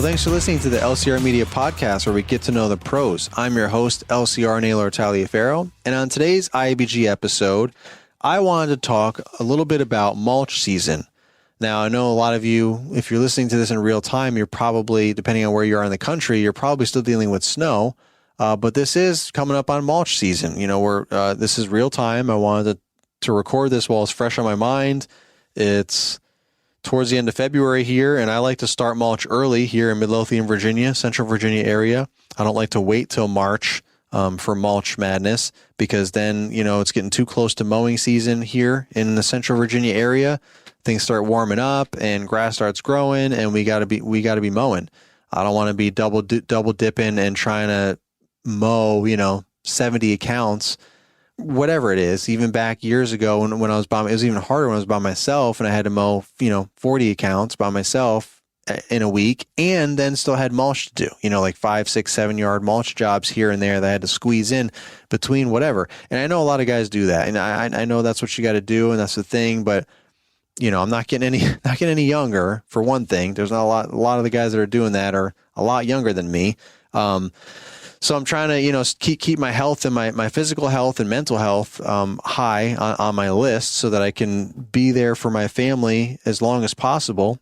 thanks for listening to the LCR Media Podcast, where we get to know the pros. I'm your host, LCR Naylor Taliaferro, and on today's IBG episode, I wanted to talk a little bit about mulch season. Now, I know a lot of you, if you're listening to this in real time, you're probably, depending on where you are in the country, you're probably still dealing with snow, but this is coming up on mulch season. You know, this is real time. I wanted to record this while it's fresh on my mind. It's towards the end of February here, and I like to start mulch early here in Midlothian, Virginia, Central Virginia area. I don't like to wait till March for mulch madness, because then, you know, it's getting too close to mowing season here in the Central Virginia area. Things start warming up and grass starts growing, and we got to be mowing. I don't want to be double dipping and trying to mow, 70 accounts, whatever it is. Even back years ago when I was it was even harder when I was by myself and I had to mow, 40 accounts by myself in a week, and then still had mulch to do, like 5, 6, 7 yard mulch jobs here and there that I had to squeeze in between whatever. And I know a lot of guys do that, and I know that's what you got to do, and that's the thing, but I'm not getting any younger, for one thing. There's not a lot of the guys that are doing that are a lot younger than me. So I'm trying to, keep my health and my physical health and mental health high on my list, so that I can be there for my family as long as possible,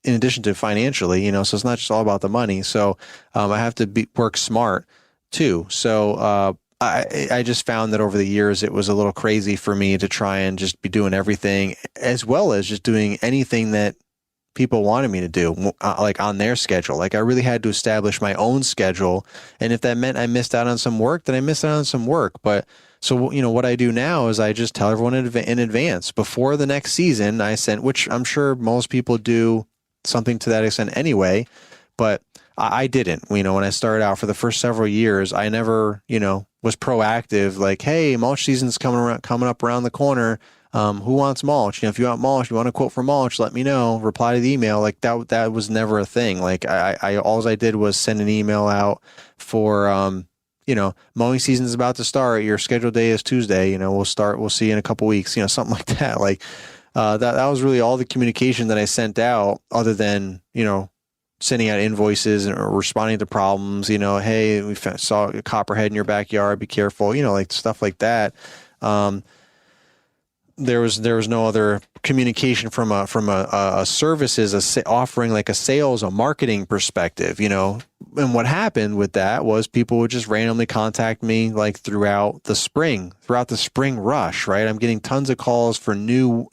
in addition to financially, so it's not just all about the money. So I have to work smart too. So I just found that over the years, it was a little crazy for me to try and just be doing everything, as well as just doing anything that people wanted me to do, like on their schedule. Like, I really had to establish my own schedule. And if that meant I missed out on some work, then I missed out on some work. But so, what I do now is I just tell everyone in advance before the next season. I send, which I'm sure most people do something to that extent anyway, but I didn't. When I started out for the first several years, I never, was proactive. Like, hey, mulch season's coming up around the corner. Who wants mulch? If you want mulch, you want a quote for mulch, let me know. Reply to the email. Like that was never a thing. Like all I did was send an email out for, mowing season's about to start. Your scheduled day is Tuesday. We'll see you in a couple weeks. Something like that. Like that was really all the communication that I sent out, other than sending out invoices or responding to problems. Hey, we saw a copperhead in your backyard. Be careful. Like stuff like that. There was no other communication from a services, offering like a sales, a marketing perspective, and what happened with that was people would just randomly contact me like throughout the spring rush, right? I'm getting tons of calls for new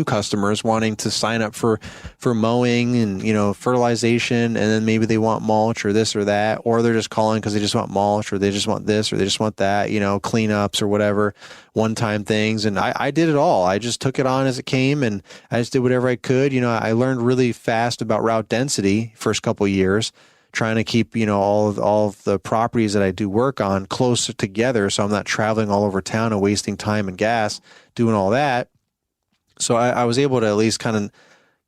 customers wanting to sign up for mowing and, fertilization, and then maybe they want mulch or this or that, or they're just calling because they just want mulch, or they just want this, or they just want that, cleanups or whatever, one-time things. And I did it all. I just took it on as it came, and I just did whatever I could. I learned really fast about route density first couple of years, trying to keep, all of the properties that I do work on closer together, so I'm not traveling all over town and wasting time and gas doing all that. So I was able to at least kind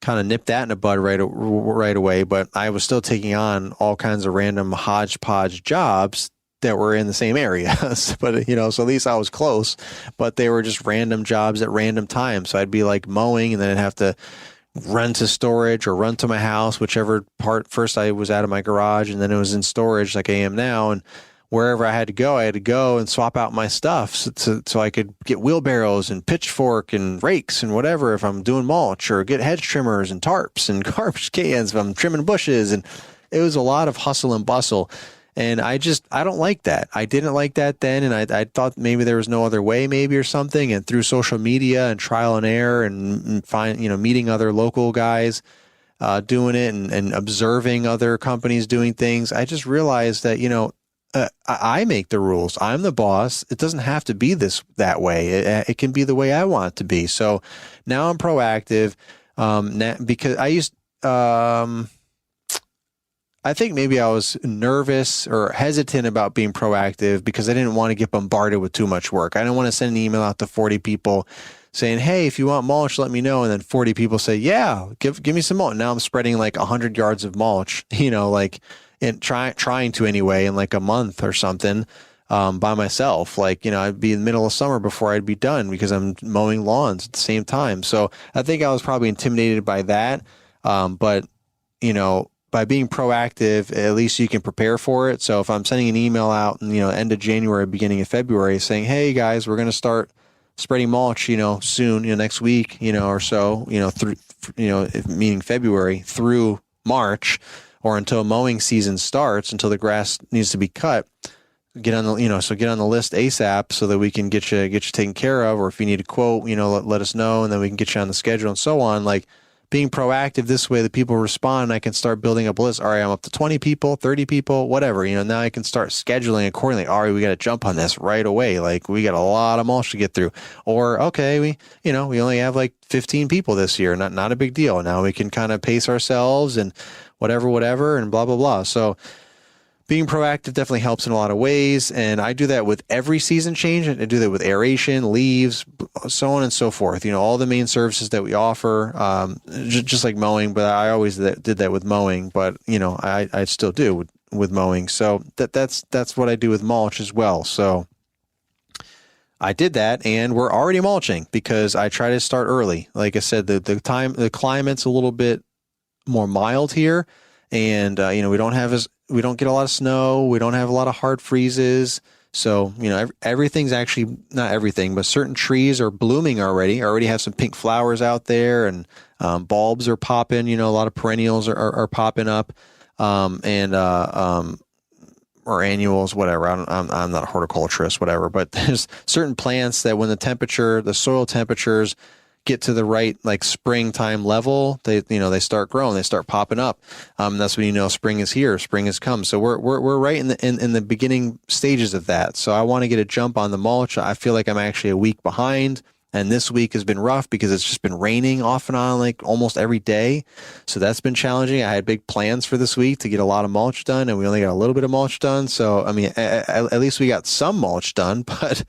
of nip that in the bud right away, but I was still taking on all kinds of random hodgepodge jobs that were in the same area. But, so at least I was close, but they were just random jobs at random times. So I'd be like mowing, and then I'd have to run to storage or run to my house, whichever part. First I was out of my garage, and then it was in storage like I am now. And wherever I had to go and swap out my stuff so I could get wheelbarrows and pitchfork and rakes and whatever if I'm doing mulch, or get hedge trimmers and tarps and garbage cans if I'm trimming bushes. And it was a lot of hustle and bustle. And I don't like that. I didn't like that then. And I thought maybe there was no other way, maybe, or something. And through social media and trial and error and meeting other local guys doing it, and observing other companies doing things, I just realized that, I make the rules. I'm the boss. It doesn't have to be that way. It can be the way I want it to be. So now I'm proactive, because I think maybe I was nervous or hesitant about being proactive because I didn't want to get bombarded with too much work. I didn't want to send an email out to 40 people saying, hey, if you want mulch, let me know. And then 40 people say, yeah, give me some mulch. Now I'm spreading like 100 yards of mulch, and trying to anyway, in like a month or something, by myself. I'd be in the middle of summer before I'd be done because I'm mowing lawns at the same time. So I think I was probably intimidated by that. But by being proactive, at least you can prepare for it. So if I'm sending an email out in, end of January, beginning of February saying, hey guys, we're going to start spreading mulch, soon, next week, or so, through, meaning February through March, or until mowing season starts, until the grass needs to be cut, get on the, so get on the list ASAP so that we can get you taken care of. Or if you need a quote, let us know, and then we can get you on the schedule and so on. Like, being proactive this way, the people respond, and I can start building up a list. All right, I'm up to 20 people, 30 people, whatever. Now I can start scheduling accordingly. All right, we got to jump on this right away. Like, we got a lot of mulch to get through. Or, okay, we only have like 15 people this year. Not a big deal. Now we can kind of pace ourselves and whatever, and blah, blah, blah. So being proactive definitely helps in a lot of ways, and I do that with every season change. I do that with aeration, leaves, so on and so forth. All the main services that we offer, just like mowing, but I always did that with mowing, but I still do with mowing. So that's what I do with mulch as well. So I did that, and we're already mulching because I try to start early. Like I said, the climate's a little bit more mild here, and we don't get a lot of snow. We don't have a lot of hard freezes. So, everything's actually, not everything, but certain trees are blooming already. I already have some pink flowers out there, and bulbs are popping. A lot of perennials are popping up, or annuals, whatever. I'm not a horticulturist, whatever. But there's certain plants that when the soil temperatures get to the right, like, springtime level, they start growing, they start popping up. That's when spring is here, spring has come. So we're right in the beginning stages of that. So I want to get a jump on the mulch. I feel like I'm actually a week behind, and this week has been rough because it's just been raining off and on like almost every day. So that's been challenging. I had big plans for this week to get a lot of mulch done, and we only got a little bit of mulch done. So at least we got some mulch done, but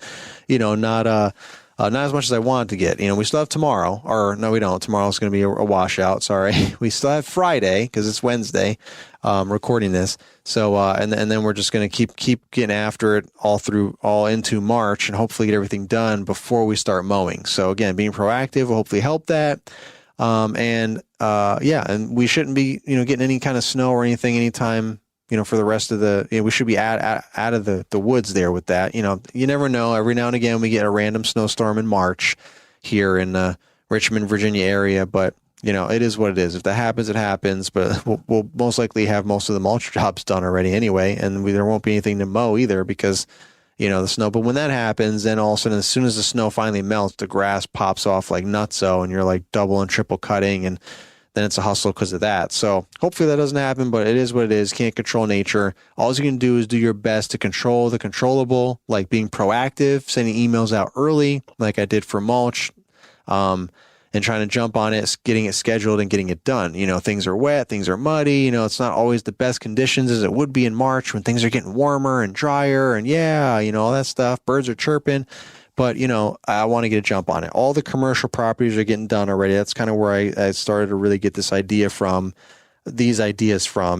not as much as I wanted to get. We still have tomorrow, or no, we don't. Tomorrow's going to be a washout. Sorry. We still have Friday because it's Wednesday, recording this. So, and then we're just going to keep getting after it all into March, and hopefully get everything done before we start mowing. So again, being proactive will hopefully help that. And we shouldn't be, getting any kind of snow or anything anytime, for the rest of we should be out of the woods there with that. You never know. Every now and again, we get a random snowstorm in March here in the Richmond, Virginia area, but it is what it is. If that happens, it happens, but we'll most likely have most of the mulch jobs done already anyway. And there won't be anything to mow either because, the snow, but when that happens, then all of a sudden, as soon as the snow finally melts, the grass pops off like nutso, and you're like double and triple cutting, and then it's a hustle because of that. So hopefully that doesn't happen, but it is what it is. Can't control nature. All you can do is do your best to control the controllable, like being proactive, sending emails out early, like I did for mulch, and trying to jump on it, getting it scheduled and getting it done. Things are wet, things are muddy. It's not always the best conditions as it would be in March when things are getting warmer and drier and all that stuff. Birds are chirping. But, I want to get a jump on it. All the commercial properties are getting done already. That's kind of where I started to really get these ideas from,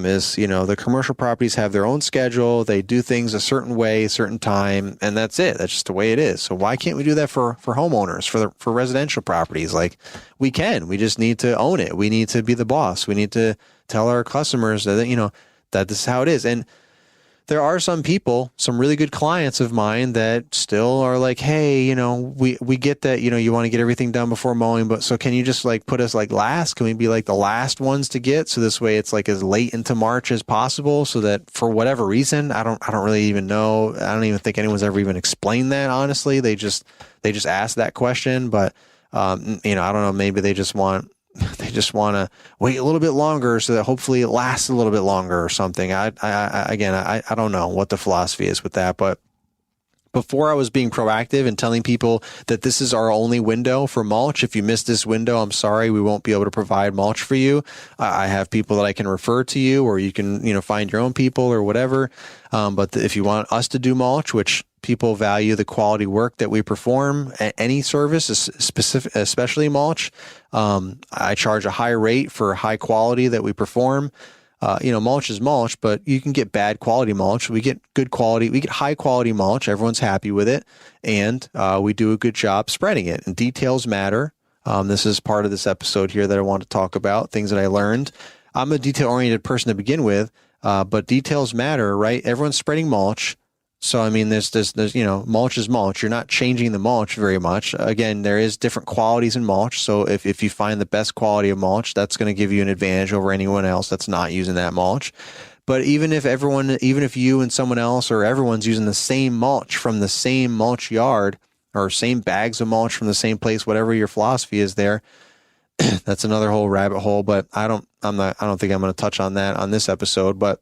is, the commercial properties have their own schedule. They do things a certain way, a certain time, and that's it. That's just the way it is. So why can't we do that for homeowners, for residential properties? Like, we can. We just need to own it. We need to be the boss. We need to tell our customers that, that this is how it is. And there are some people, some really good clients of mine that still are like, hey, we get that, you want to get everything done before mowing, but so can you just like put us like last? Can we be like the last ones to get? So this way it's like as late into March as possible, so that for whatever reason, I don't really even know. I don't even think anyone's ever even explained that, honestly. They just asked that question, but I don't know, maybe they just want to wait a little bit longer so that hopefully it lasts a little bit longer or something. I don't know what the philosophy is with that, but before I was being proactive and telling people that this is our only window for mulch. If you missed this window, I'm sorry, we won't be able to provide mulch for you. I have people that I can refer to you, or you can, find your own people or whatever. But if you want us to do mulch, which people value the quality work that we perform, any service, especially mulch, I charge a high rate for high quality that we perform. Mulch is mulch, but you can get bad quality mulch. We get good quality. We get high quality mulch. Everyone's happy with it. And we do a good job spreading it. And details matter. This is part of this episode here that I want to talk about, things that I learned. I'm a detail-oriented person to begin with, but details matter, right? Everyone's spreading mulch. So, I mean, there's, mulch is mulch. You're not changing the mulch very much. Again, there is different qualities in mulch. So if you find the best quality of mulch, that's going to give you an advantage over anyone else that's not using that mulch. But even if you and someone else or everyone's using the same mulch from the same mulch yard or same bags of mulch from the same place, whatever your philosophy is there, that's another whole rabbit hole. But I don't think I'm going to touch on that on this episode. But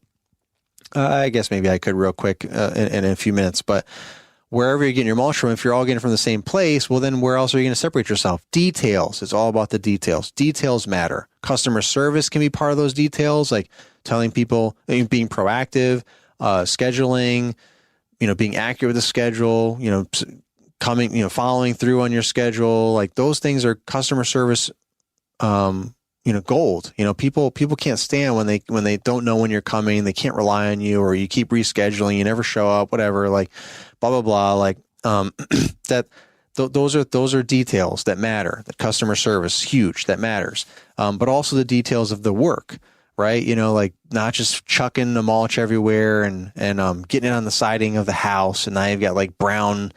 I guess maybe I could real quick in a few minutes. But wherever you're getting your mulch from, if you're all getting it from the same place, well, then where else are you going to separate yourself? Details. It's all about the details. Details matter. Customer service can be part of those details, like telling people, being proactive, scheduling, being accurate with the schedule, coming, following through on your schedule. Like those things are customer service, gold. People can't stand when they don't know when you're coming, they can't rely on you, or you keep rescheduling, you never show up, whatever, like blah, blah, blah. Like, those are details that matter. The customer service, huge, that matters. But also the details of the work, right? Like not just chucking the mulch everywhere and getting it on the siding of the house. And now you've got like brown,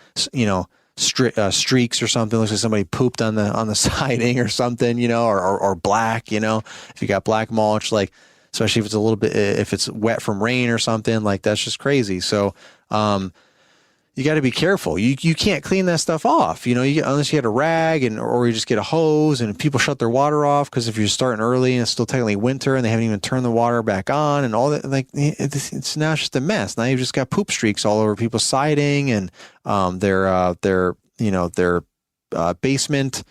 streaks or something. Looks like somebody pooped on the siding or something, or black, if you got black mulch, like, especially if it's a little bit, if it's wet from rain or something, like that's just crazy. So, you got to be careful. You can't clean that stuff off, unless you get a rag or you just get a hose, and people shut their water off. Cause if you're starting early and it's still technically winter and they haven't even turned the water back on and all that, like it's now just a mess. Now you've just got poop streaks all over people's siding and, their basement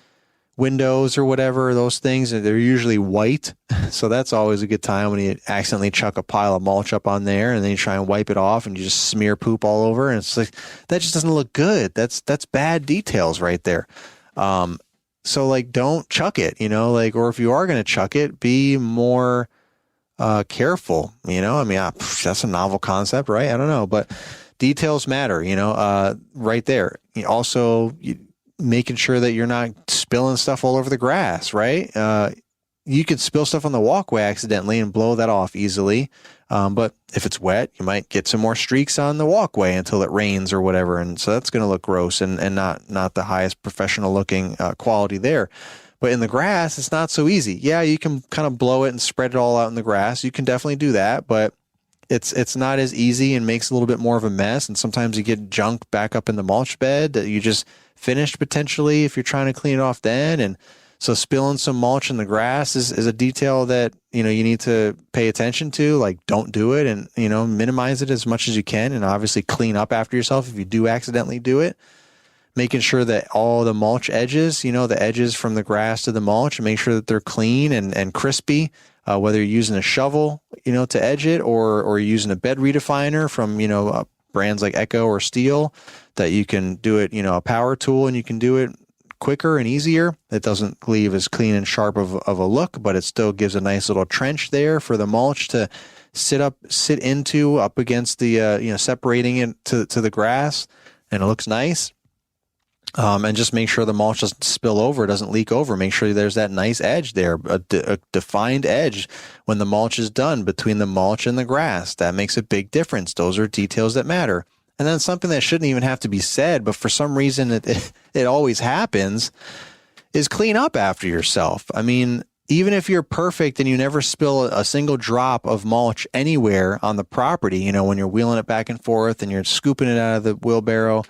windows or whatever, those things, they're usually white. So that's always a good time when you accidentally chuck a pile of mulch up on there and then you try and wipe it off and you just smear poop all over. And it's like, that just doesn't look good. That's bad details right there. So like, don't chuck it, or if you are going to chuck it, be more, careful, that's a novel concept, right? I don't know, but details matter, right there. Also, making sure that you're not spilling stuff all over the grass, right? You could spill stuff on the walkway accidentally and blow that off easily. But if it's wet, you might get some more streaks on the walkway until it rains or whatever. And so that's going to look gross and not the highest professional looking quality there. But in the grass, it's not so easy. Yeah, you can kind of blow it and spread it all out in the grass. You can definitely do that, but it's not as easy and makes a little bit more of a mess. And sometimes you get junk back up in the mulch bed that you just finished potentially if you're trying to clean it off then. And so spilling some mulch in the grass is a detail that, you need to pay attention to. Like, don't do it, and, minimize it as much as you can, and obviously clean up after yourself if you do accidentally do it. Making sure that all the mulch edges, the edges from the grass to the mulch, and make sure that they're clean and crispy, whether you're using a shovel, to edge it, or you're using a bed redefiner from, brands like Echo or Steel, that you can do it, a power tool, and you can do it quicker and easier. It doesn't leave as clean and sharp of a look, but it still gives a nice little trench there for the mulch to sit into up against the, separating it to the grass, and it looks nice. And just make sure the mulch doesn't spill over, doesn't leak over. Make sure there's that nice edge there, a defined edge when the mulch is done between the mulch and the grass. That makes a big difference. Those are details that matter. And then something that shouldn't even have to be said, but for some reason it always happens, is clean up after yourself. I mean, even if you're perfect and you never spill a single drop of mulch anywhere on the property, when you're wheeling it back and forth and you're scooping it out of the wheelbarrow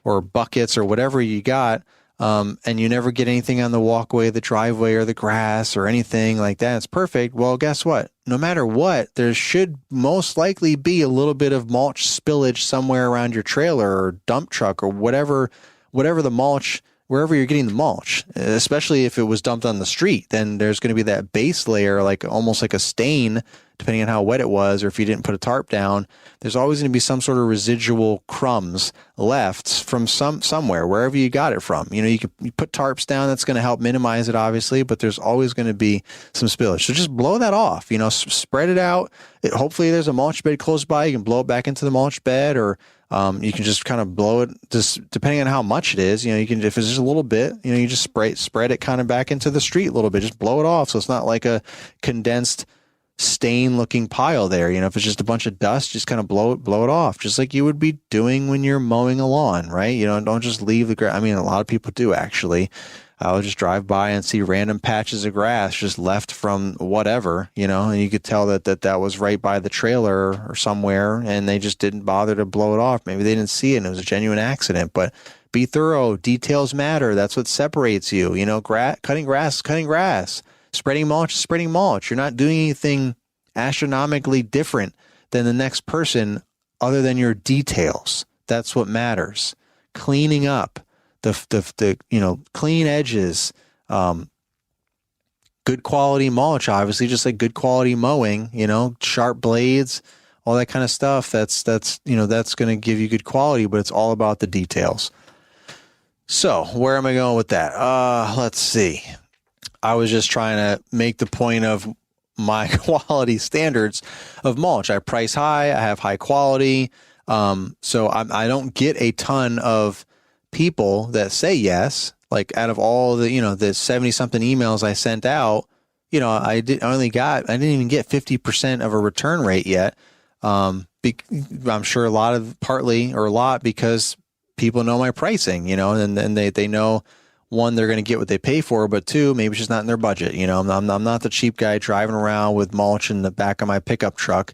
or buckets or whatever you got, and you never get anything on the walkway, the driveway, or the grass or anything like that, it's perfect. Well, guess what? No matter what, there should most likely be a little bit of mulch spillage somewhere around your trailer or dump truck or whatever the mulch, wherever you're getting the mulch, especially if it was dumped on the street. Then there's going to be that base layer, like almost like a stain, depending on how wet it was, or if you didn't put a tarp down. There's always going to be some sort of residual crumbs left from somewhere, wherever you got it from. You put tarps down, that's going to help minimize it, obviously, but there's always going to be some spillage. So just blow that off, spread it out. Hopefully there's a mulch bed close by. You can blow it back into the mulch bed, or you can just kind of blow it, just depending on how much it is. You can, if it's just a little bit, you just spread it kind of back into the street a little bit. Just blow it off, so it's not like a condensed stain looking pile there. If it's just a bunch of dust, just kind of blow it off, just like you would be doing when you're mowing a lawn, right? Don't just leave the grass. I mean, a lot of people do actually. I'll just drive by and see random patches of grass just left from whatever, and you could tell that was right by the trailer or somewhere, and they just didn't bother to blow it off. Maybe they didn't see it and it was a genuine accident, but be thorough. Details matter. That's what separates you. Cutting grass, spreading mulch. You're not doing anything astronomically different than the next person other than your details. That's what matters. Cleaning up. The clean edges, good quality mulch, obviously, just like good quality mowing, sharp blades, all that kind of stuff. That's going to give you good quality, but it's all about the details. So where am I going with that? Let's see. I was just trying to make the point of my quality standards of mulch. I price high, I have high quality. So I don't get a ton of people that say yes. Like out of all the 70 something emails I sent out, I didn't even get 50% of a return rate yet. I'm sure a lot because people know my pricing, and they know, one, they're going to get what they pay for, but two, maybe it's just not in their budget. I'm not the cheap guy driving around with mulch in the back of my pickup truck,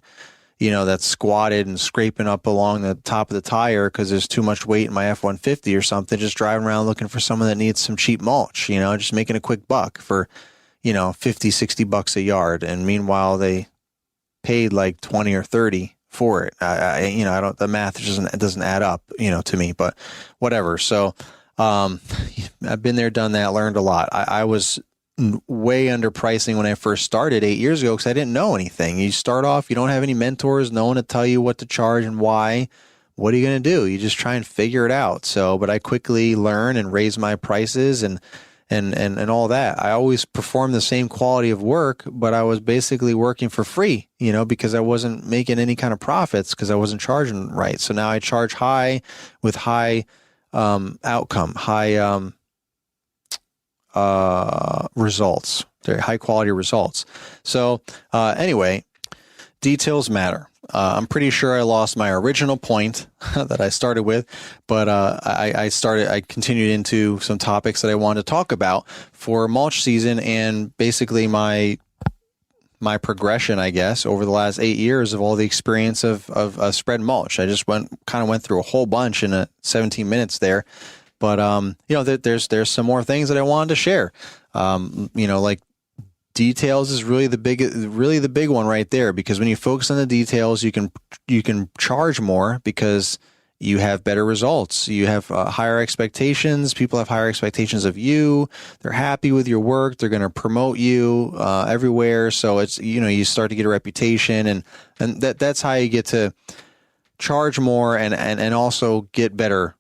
that's squatted and scraping up along the top of the tire because there's too much weight in my F-150 or something, just driving around looking for someone that needs some cheap mulch, just making a quick buck for, 50, 60 bucks a yard. And meanwhile, they paid like 20 or 30 for it. The math doesn't add up, to me, but whatever. So, I've been there, done that, learned a lot. I was way underpricing when I first started 8 years ago because I didn't know anything. You start off, you don't have any mentors, no one to tell you what to charge and why. What are you going to do? You just try and figure it out. So, but I quickly learn and raise my prices and all that. I always perform the same quality of work, but I was basically working for free, because I wasn't making any kind of profits because I wasn't charging right. So now I charge high with high outcome, high results, very high quality results. So anyway, details matter. I'm pretty sure I lost my original point that I started with, but I continued into some topics that I wanted to talk about for mulch season and basically my progression, I guess, over the last 8 years of all the experience of spread mulch. I just went through a whole bunch in 17 minutes there. But, there's some more things that I wanted to share. Like details is really the big one right there, because when you focus on the details, you can charge more because you have better results. You have higher expectations. People have higher expectations of you. They're happy with your work. They're going to promote you everywhere. So it's, you start to get a reputation, and that's how you get to charge more and also get better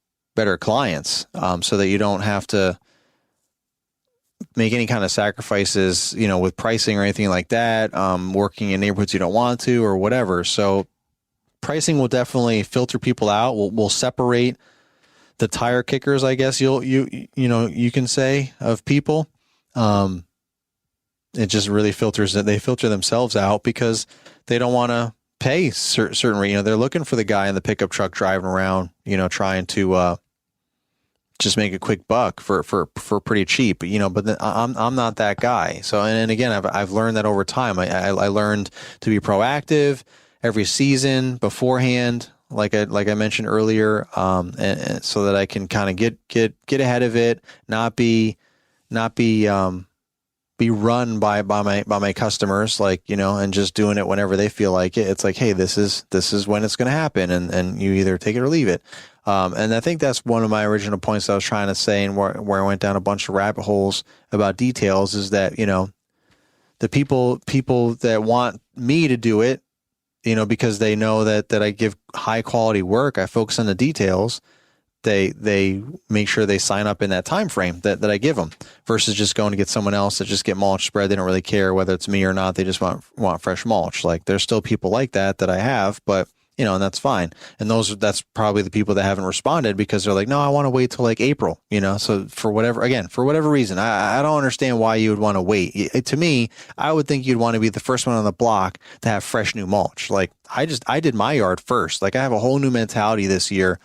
clients, so that you don't have to make any kind of sacrifices, with pricing or anything like that, working in neighborhoods you don't want to or whatever. So pricing will definitely filter people out. We'll separate the tire kickers, I guess you can say, of people. It just really filters that they filter themselves out because they don't want to pay certain rate. They're looking for the guy in the pickup truck driving around, trying to just make a quick buck for pretty cheap, but I'm not that guy. So, and again, I've learned that over time. I learned to be proactive every season beforehand, like I mentioned earlier, and so that I can kind of get ahead of it, not be run by my customers, and just doing it whenever they feel like it. It's like, hey, this is when it's going to happen, and you either take it or leave it. And I think that's one of my original points I was trying to say, and where I went down a bunch of rabbit holes about details, is that, the people that want me to do it, because they know that I give high quality work, I focus on the details. They make sure they sign up in that time frame that I give them, versus just going to get someone else that just get mulch spread. They don't really care whether it's me or not. They just want fresh mulch. Like, there's still people like that I have, but and that's fine. And that's probably the people that haven't responded because they're like, no, I want to wait till like April, So for whatever reason, I don't understand why you would want to wait. To me, I would think you'd want to be the first one on the block to have fresh new mulch. Like I did my yard first. Like I have a whole new mentality this year.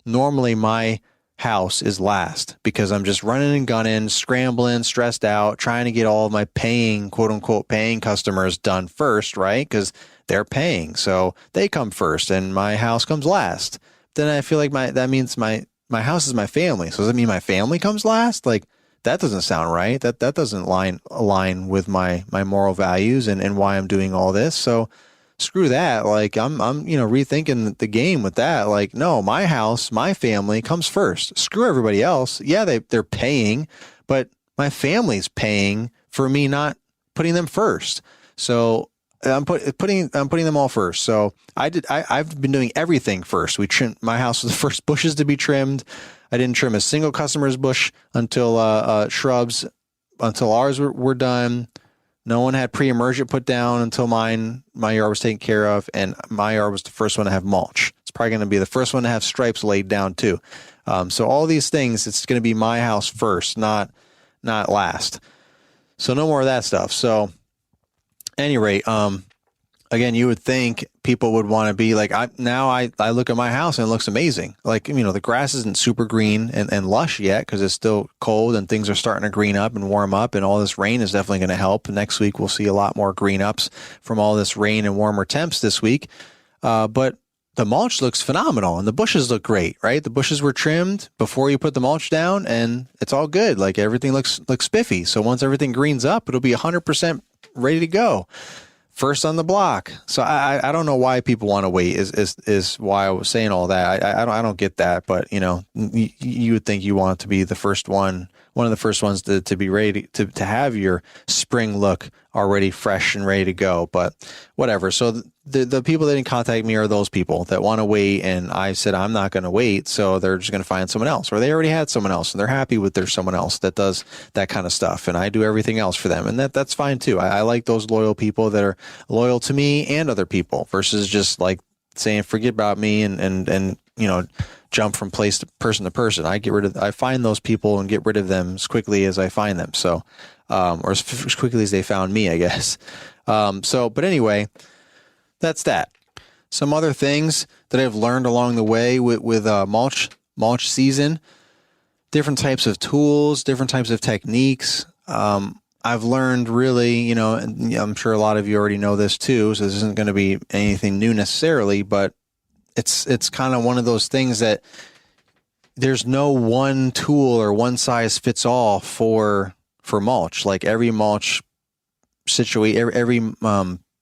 Normally my house is last because I'm just running and gunning, scrambling, stressed out, trying to get all of my quote unquote paying customers done first, right? Because they're paying. So they come first and my house comes last. Then I feel like that means my house is my family. So does that mean my family comes last? Like that doesn't sound right. That doesn't align with my moral values and why I'm doing all this. So screw that. Like I'm rethinking the game with that. Like, no, my house, my family comes first. Screw everybody else. Yeah, they're paying, but my family's paying for me not putting them first. So I'm putting them all first. So I've been doing everything first. We trimmed, my house was the first bushes to be trimmed. I didn't trim a single customer's bush until shrubs, until ours were done. No one had pre-emergent put down until my yard was taken care of, and my yard was the first one to have mulch. It's probably going to be the first one to have stripes laid down too. So all these things, it's going to be my house first, not last. So no more of that stuff. So, at any rate, again, you would think people would want to be like, I look at my house and it looks amazing. Like, the grass isn't super green and lush yet because it's still cold and things are starting to green up and warm up, and all this rain is definitely going to help. Next week, we'll see a lot more green ups from all this rain and warmer temps this week. But the mulch looks phenomenal and the bushes look great, right? The bushes were trimmed before you put the mulch down and it's all good. Like everything looks spiffy. So once everything greens up, it'll be 100% ready to go. First on the block. So I don't know why people want to wait is why I was saying all that. I don't get that, but you would think you want to be the first one of the first ones to be ready to have your spring look already fresh and ready to go, but whatever. So the people that didn't contact me are those people that want to wait. And I said, I'm not going to wait. So they're just going to find someone else, or they already had someone else and they're happy with their someone else that does that kind of stuff. And I do everything else for them. And that's fine too. I like those loyal people that are loyal to me and other people versus just like saying, forget about me and jump from place to person. I find those people and get rid of them as quickly as I find them. So, or as quickly as they found me, I guess. But anyway, that's that. Some other things that I've learned along the way with mulch season, different types of tools, different types of techniques. I've learned really, and I'm sure a lot of you already know this too, so this isn't going to be anything new necessarily, but it's kind of one of those things that there's no one tool or one size fits all for mulch. Like every mulch situation, every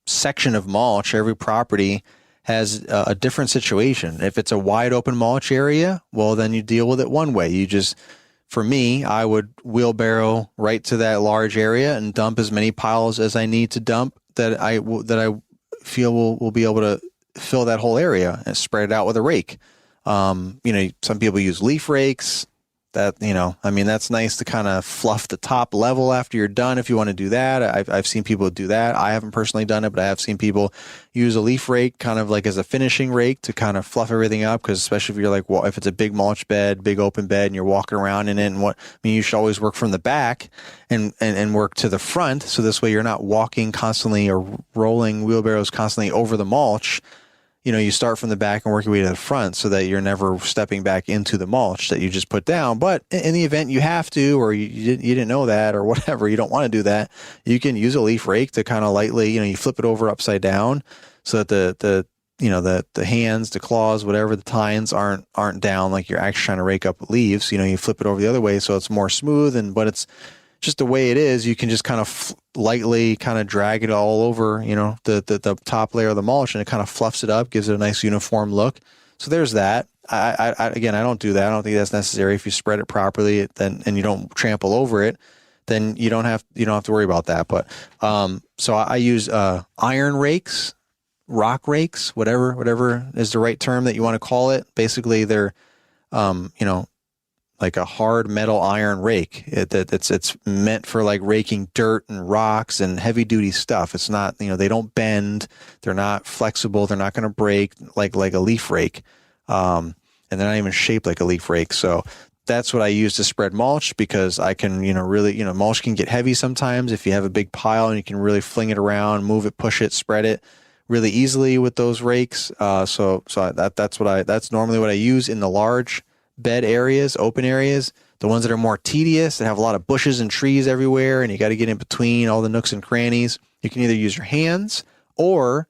section of mulch, every property has a different situation. If it's a wide open mulch area, well, then you deal with it one way. For me, I would wheelbarrow right to that large area and dump as many piles as I need to dump that I feel will be able to fill that whole area and spread it out with a rake. Some people use leaf rakes. That's nice to kind of fluff the top level after you're done if you want to do that. I've seen people do that. I haven't personally done it, but I have seen people use a leaf rake kind of like as a finishing rake to kind of fluff everything up, because especially if you're like, well, if it's a big mulch bed, big open bed, and you're walking around in it, you should always work from the back and work to the front, so this way you're not walking constantly or rolling wheelbarrows constantly over the mulch. You start from the back and work your way to the front so that you're never stepping back into the mulch that you just put down. But in the event you have to, or you didn't know that, or whatever, you don't want to do that, you can use a leaf rake to kind of lightly, you flip it over upside down so that the hands, the claws, whatever, the tines aren't down like you're actually trying to rake up leaves. You flip it over the other way so it's more smooth, but it's just the way it is. You can just kind of lightly kind of drag it all over, the top layer of the mulch, and it kind of fluffs it up, gives it a nice uniform look. So there's that. I don't do that. I don't think that's necessary. If you spread it properly, and you don't trample over it, then you don't have to worry about that. But so I use iron rakes, rock rakes, whatever is the right term that you want to call it. Basically, they're like a hard metal iron rake. It's meant for like raking dirt and rocks and heavy duty stuff. It's not, they don't bend. They're not flexible. They're not going to break like a leaf rake. And they're not even shaped like a leaf rake. So that's what I use to spread mulch, because I can, really, mulch can get heavy sometimes if you have a big pile, and you can really fling it around, move it, push it, spread it really easily with those rakes. That's normally what I use in the large bed areas, open areas. The ones that are more tedious, that have a lot of bushes and trees everywhere, and you got to get in between all the nooks and crannies, you can either use your hands, or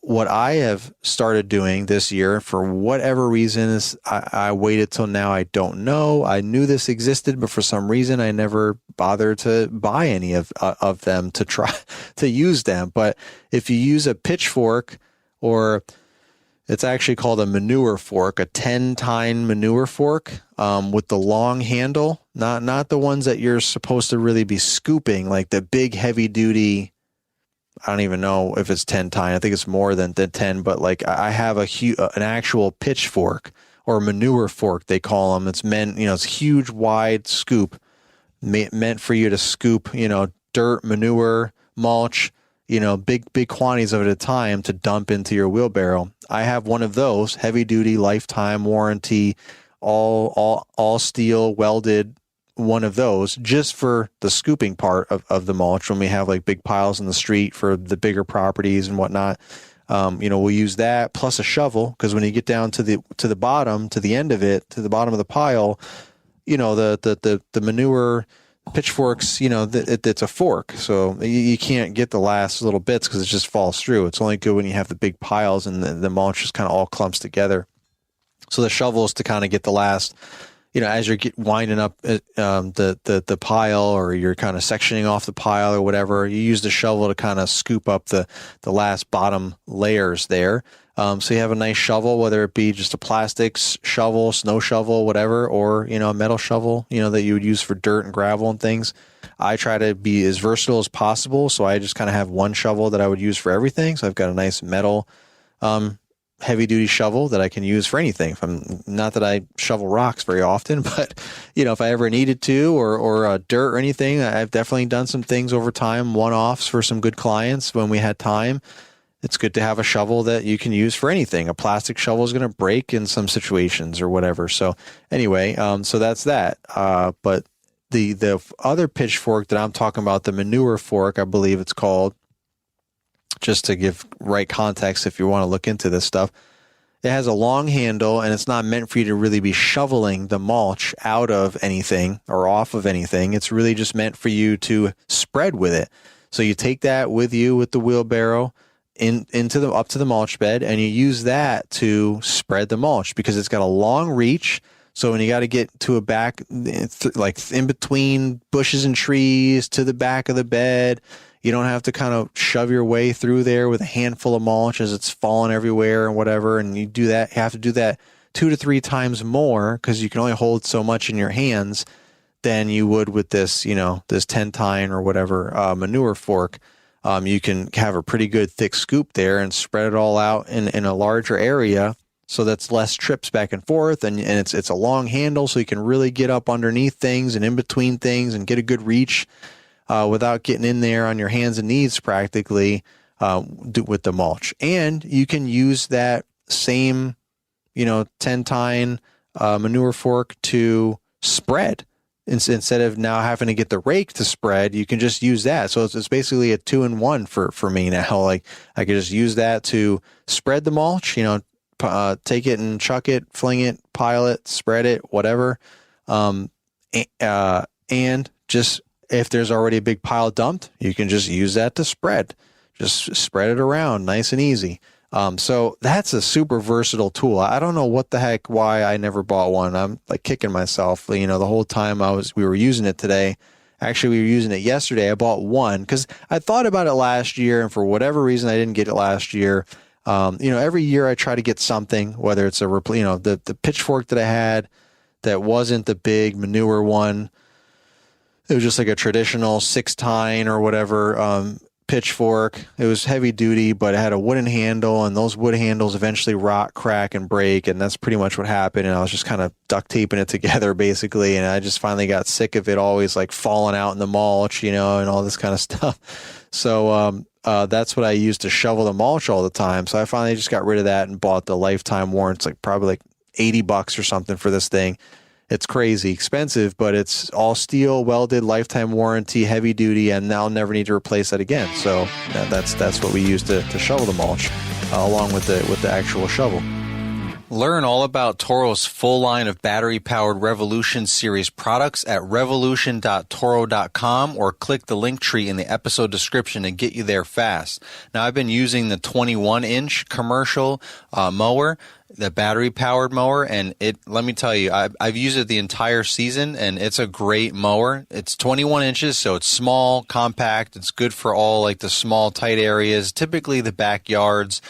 what I have started doing this year, for whatever reason, is I waited till now. I don't know. I knew this existed, but for some reason I never bothered to buy any of them to try to use them. But if you use a pitchfork, or it's actually called a manure fork, a 10-tine manure fork, with the long handle, not the ones that you're supposed to really be scooping, like the big heavy duty. I don't even know if it's 10-tine. I think it's more than 10, but like I have an actual pitchfork, or manure fork, they call them. It's meant, it's huge, wide scoop, meant for you to scoop, dirt, manure, mulch, big quantities of it at a time to dump into your wheelbarrow. I have one of those, heavy duty, lifetime warranty, all steel, welded, one of those, just for the scooping part of the mulch, when we have like big piles in the street for the bigger properties and whatnot. We'll use that plus a shovel, because when you get down to the bottom, to the end of it, to the bottom of the pile, the manure pitchforks, it's a fork, so you can't get the last little bits because it just falls through. It's only good when you have the big piles and the mulch just kind of all clumps together. So the shovel is to kind of get the last, as you're winding up the pile, or you're kind of sectioning off the pile or whatever, you use the shovel to kind of scoop up the last bottom layers there. So you have a nice shovel, whether it be just a plastic shovel, snow shovel, whatever, or, a metal shovel, that you would use for dirt and gravel and things. I try to be as versatile as possible. So I just kind of have one shovel that I would use for everything. So I've got a nice metal, heavy duty shovel that I can use for anything. Not that I shovel rocks very often, but if I ever needed to, or dirt or anything, I've definitely done some things over time, one-offs for some good clients when we had time. It's good to have a shovel that you can use for anything. A plastic shovel is going to break in some situations or whatever. So anyway, so that's that. But the other pitchfork that I'm talking about, the manure fork, I believe it's called, just to give right context if you want to look into this stuff. It has a long handle, and it's not meant for you to really be shoveling the mulch out of anything or off of anything. It's really just meant for you to spread with it. So you take that with you with the wheelbarrow up to the mulch bed, and you use that to spread the mulch, because it's got a long reach. So when you got to get to a back, like in between bushes and trees to the back of the bed, you don't have to kind of shove your way through there with a handful of mulch as it's falling everywhere and whatever. And you have to do that 2 to 3 times more, because you can only hold so much in your hands than you would with this, this 10-tine or whatever manure fork. You can have a pretty good thick scoop there and spread it all out in a larger area. So that's less trips back and forth, and it's a long handle, so you can really get up underneath things and in between things and get a good reach without getting in there on your hands and knees practically with the mulch. And you can use that same 10-tine manure fork to spread. Instead of now having to get the rake to spread, you can just use that. So it's basically a 2-in-1 for me now. Like I could just use that to spread the mulch, take it and chuck it, fling it, pile it, spread it, whatever. And just, if there's already a big pile dumped, you can just use that to spread. Just spread it around, nice and easy. So that's a super versatile tool. I don't know why I never bought one. I'm like kicking myself, the whole time we were using it today. Actually, we were using it yesterday. I bought one because I thought about it last year, and for whatever reason, I didn't get it last year. Every year I try to get something, whether it's the pitchfork that I had that wasn't the big manure one. It was just like a traditional 6-tine or whatever, pitchfork. It was heavy duty, but it had a wooden handle, and those wood handles eventually rot, crack, and break, and that's pretty much what happened. And I was just kind of duct taping it together, basically, and I just finally got sick of it always like falling out in the mulch, and all this kind of stuff. So that's what I used to shovel the mulch all the time. So I finally just got rid of that and bought the lifetime warranty. It's like probably like $80 or something for this thing. It's crazy expensive, but it's all steel, welded, lifetime warranty, heavy duty, and I'll never need to replace that again. So that's what we use to shovel the mulch, along with the actual shovel. Learn all about Toro's full line of battery-powered Revolution series products at revolution.toro.com, or click the link tree in the episode description and get you there fast. Now, I've been using the 21-inch commercial mower, the battery-powered mower, and let me tell you, I've used it the entire season, and it's a great mower. It's 21 inches, so it's small, compact. It's good for all like the small, tight areas, typically the backyards.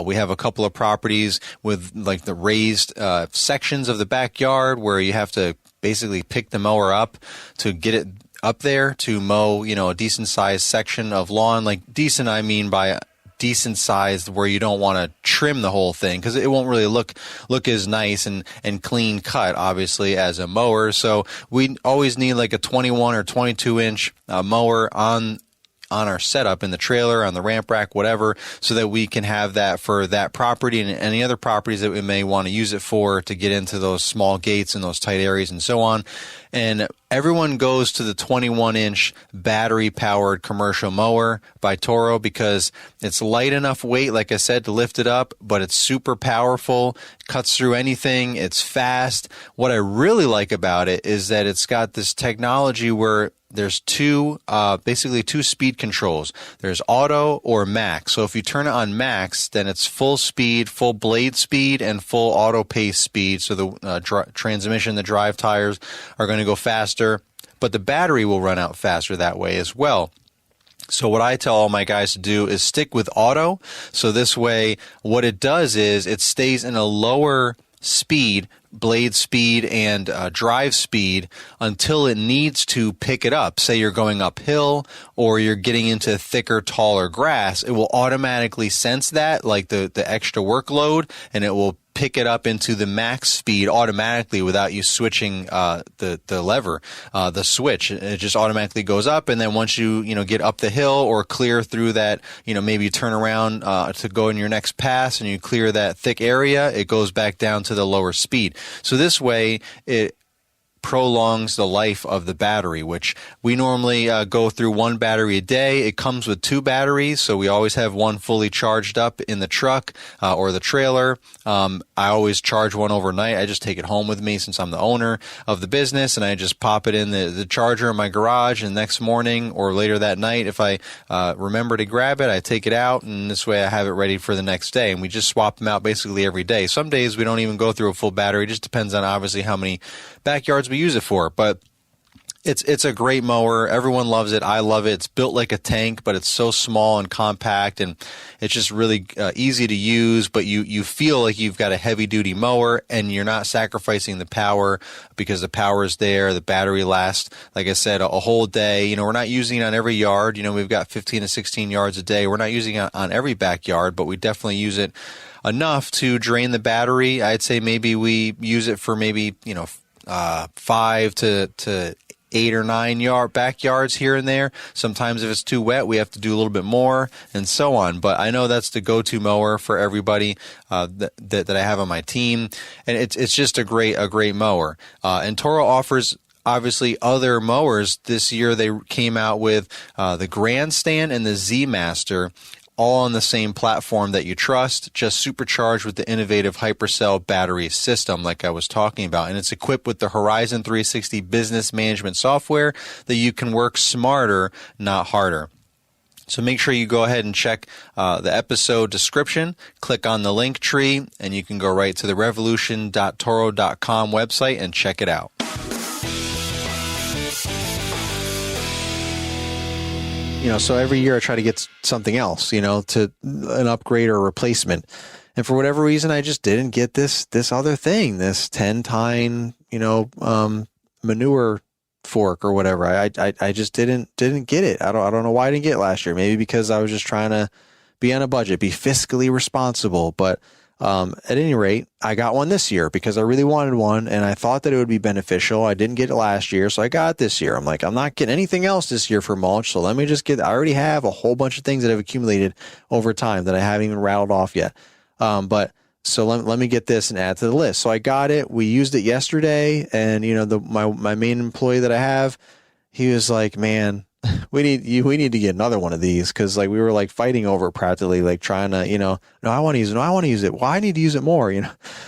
We have a couple of properties with like the raised sections of the backyard where you have to basically pick the mower up to get it up there to mow, a decent-sized section of lawn. Like decent, I mean by decent sized where you don't want to trim the whole thing, because it won't really look as nice and clean cut, obviously, as a mower. So we always need like a 21 or 22 inch mower on our setup in the trailer, on the ramp rack, whatever, so that we can have that for that property and any other properties that we may want to use it for, to get into those small gates and those tight areas and so on. And everyone goes to the 21-inch battery-powered commercial mower by Toro because it's light enough weight, like I said, to lift it up, but it's super powerful, cuts through anything, it's fast. What I really like about it is that it's got this technology where there's basically two speed controls. There's auto or max. So if you turn it on max, then it's full speed, full blade speed, and full auto pace speed. So the transmission, the drive tires are going to go faster, but the battery will run out faster that way as well. So what I tell all my guys to do is stick with auto. So this way, what it does is it stays in a lower speed, blade speed and drive speed, until it needs to pick it up. Say you're going uphill or you're getting into thicker, taller grass, it will automatically sense that, like the extra workload, and it will pick it up into the max speed automatically without you switching the lever, the switch. It just automatically goes up, and then once you get up the hill or clear through that, maybe you turn around to go in your next pass and you clear that thick area, it goes back down to the lower speed. So this way, it prolongs the life of the battery, which we normally go through one battery a day. It comes with two batteries, so we always have one fully charged up in the truck or the trailer. I always charge one overnight. I just take it home with me since I'm the owner of the business, and I just pop it in the charger in my garage, and next morning or later that night, if I remember to grab it, I take it out, and this way I have it ready for the next day. And we just swap them out basically every day. Some days we don't even go through a full battery. It just depends on obviously how many backyards we use it for, but it's a great mower. Everyone loves it. I love it. It's built like a tank, but it's so small and compact, and it's just really easy to use, but you feel like you've got a heavy duty mower, and you're not sacrificing the power because the power is there. The battery lasts, like I said, a whole day. We're not using it on every yard. We've got 15 to 16 yards a day. We're not using it on every backyard, but we definitely use it enough to drain the battery. I'd say maybe we use it for maybe 5 to 8 or 9 backyards here and there. Sometimes if it's too wet, we have to do a little bit more, and so on. But I know that's the go-to mower for everybody that I have on my team, and it's just a great mower. And Toro offers obviously other mowers. This year they came out with the Grandstand and the Z Master, all on the same platform that you trust, just supercharged with the innovative Hypercell battery system like I was talking about. And it's equipped with the Horizon 360 business management software that you can work smarter, not harder. So make sure you go ahead and check the episode description, click on the link tree, and you can go right to the revolution.toro.com website and check it out. So every year I try to get something else, to an upgrade or a replacement. And for whatever reason, I just didn't get this other thing, this 10-tine, manure fork or whatever. I just didn't get it. I don't know why I didn't get it last year. Maybe because I was just trying to be on a budget, be fiscally responsible. But at any rate, I got one this year because I really wanted one and I thought that it would be beneficial. I didn't get it last year, so I got it this year. I'm like, I'm not getting anything else this year for mulch, so let me just I already have a whole bunch of things that have accumulated over time that I haven't even rattled off yet. But so let me get this and add to the list. So I got it. We used it yesterday, and my main employee that I have, he was like, man, we need to get another one of these, because like we were like fighting over practically, like trying to, no, I want to use it. No, I want to use it. Well, I need to use it more,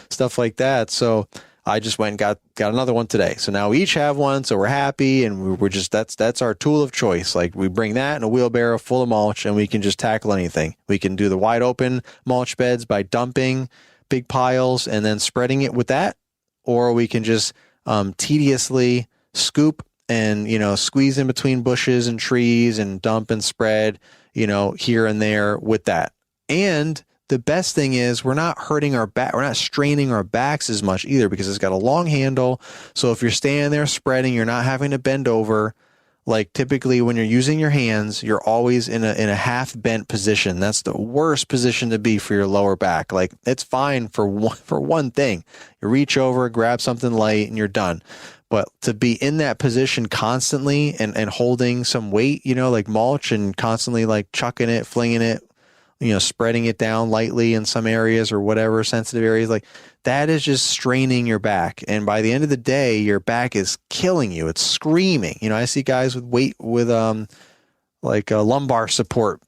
stuff like that. So I just went and got another one today. So now we each have one. So we're happy, and we're just, that's our tool of choice. Like we bring that in a wheelbarrow full of mulch, and we can just tackle anything. We can do the wide open mulch beds by dumping big piles and then spreading it with that, or we can just tediously scoop and, squeeze in between bushes and trees and dump and spread, here and there with that. And the best thing is we're not hurting our back. We're not straining our backs as much either, because it's got a long handle. So if you're standing there spreading, you're not having to bend over. Like typically when you're using your hands, you're always in a half bent position. That's the worst position to be for your lower back. Like it's fine for one thing. You reach over, grab something light, and you're done. But to be in that position constantly and holding some weight, like mulch, and constantly like chucking it, flinging it, spreading it down lightly in some areas or whatever, sensitive areas, like that is just straining your back. And by the end of the day, your back is killing you. It's screaming. I see guys with lumbar support,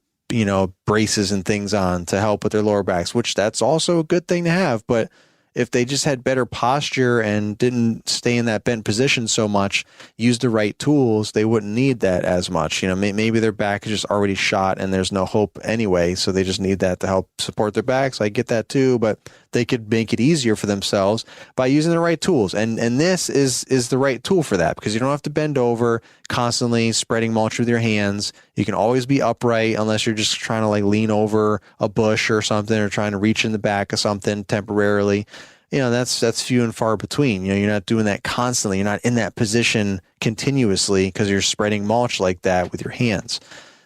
braces and things on to help with their lower backs, which that's also a good thing to have. But if they just had better posture and didn't stay in that bent position so much, use the right tools, they wouldn't need that as much. Maybe their back is just already shot and there's no hope anyway, so they just need that to help support their backs. I get that too, but they could make it easier for themselves by using the right tools. And this is the right tool for that, because you don't have to bend over constantly spreading mulch with your hands. You can always be upright, unless you're just trying to like lean over a bush or something, or trying to reach in the back of something temporarily. That's few and far between. You're not doing that constantly. You're not in that position continuously because you're spreading mulch like that with your hands.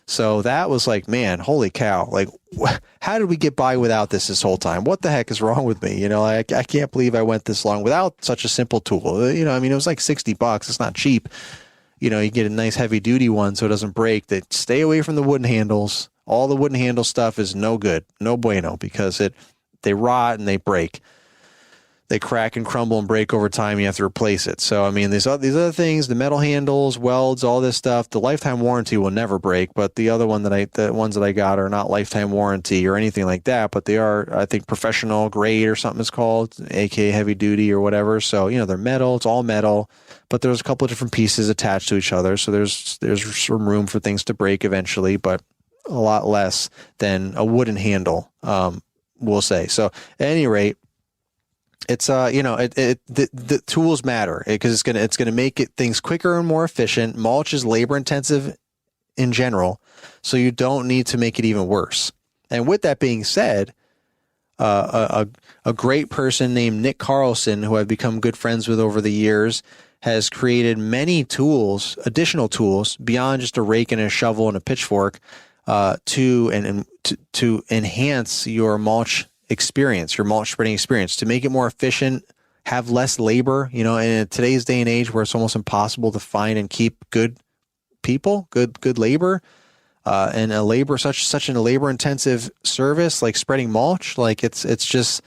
So that was like, man, holy cow. Like, how did we get by without this whole time? What the heck is wrong with me? I can't believe I went this long without such a simple tool. It was like $60. It's not cheap. You get a nice heavy duty one so it doesn't break. That stay away from the wooden handles. All the wooden handle stuff is no good, no bueno, because they rot and they break. They crack and crumble and break over time. You have to replace it. So, these other things, the metal handles, welds, all this stuff, the lifetime warranty will never break. But the ones that I got are not lifetime warranty or anything like that. But they are, I think, professional grade or something it's called, aka heavy duty or whatever. So, they're metal. It's all metal. But there's a couple of different pieces attached to each other. So there's some room for things to break eventually, but a lot less than a wooden handle, we'll say. So at any rate, it's the tools matter, because it's gonna make things quicker and more efficient. Mulch is labor intensive in general, so you don't need to make it even worse. And with that being said, a great person named Nick Carlson, who I've become good friends with over the years, has created many tools, additional tools beyond just a rake and a shovel and a pitchfork, to enhance your mulch experience, your mulch spreading experience, to make it more efficient, have less labor. In today's day and age where it's almost impossible to find and keep good people, good labor, and such a labor intensive service like spreading mulch, like it's just,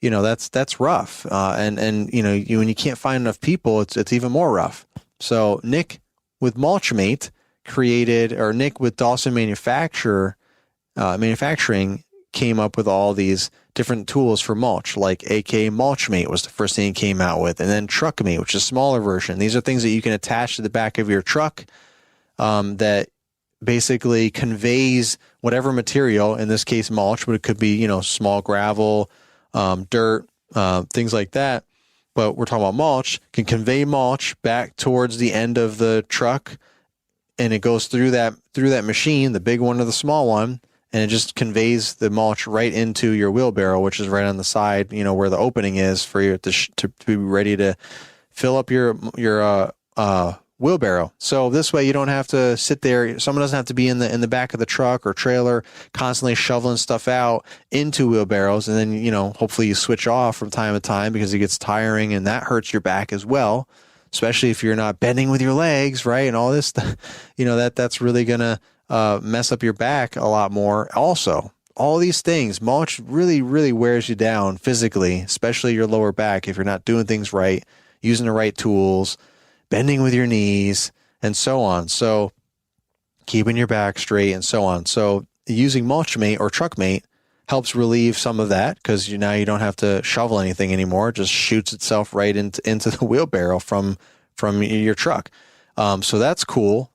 that's rough. And when you can't find enough people, it's even more rough. So Nick with Mulchmate Nick with Dawson Manufacturing came up with all these different tools for mulch, like AK Mulchmate was the first thing he came out with, and then Truckmate, which is a smaller version. These are things that you can attach to the back of your truck, that basically conveys whatever material, in this case mulch, but it could be, small gravel, dirt, things like that. But we're talking about mulch, can convey mulch back towards the end of the truck, and it goes through that machine, the big one or the small one, and it just conveys the mulch right into your wheelbarrow, which is right on the side, where the opening is for you to be ready to fill up your wheelbarrow. So this way you don't have to sit there. Someone doesn't have to be in the back of the truck or trailer constantly shoveling stuff out into wheelbarrows. And then, hopefully you switch off from time to time because it gets tiring and that hurts your back as well, especially if you're not bending with your legs, right? And all this stuff, that's really going to mess up your back a lot more. Also, all these things, mulch really, really wears you down physically, especially your lower back if you're not doing things right, using the right tools, bending with your knees, and so on. So keeping your back straight and so on. So using Mulchmate or Truckmate helps relieve some of that because now you don't have to shovel anything anymore. It just shoots itself right into the wheelbarrow from your truck. So that's cool.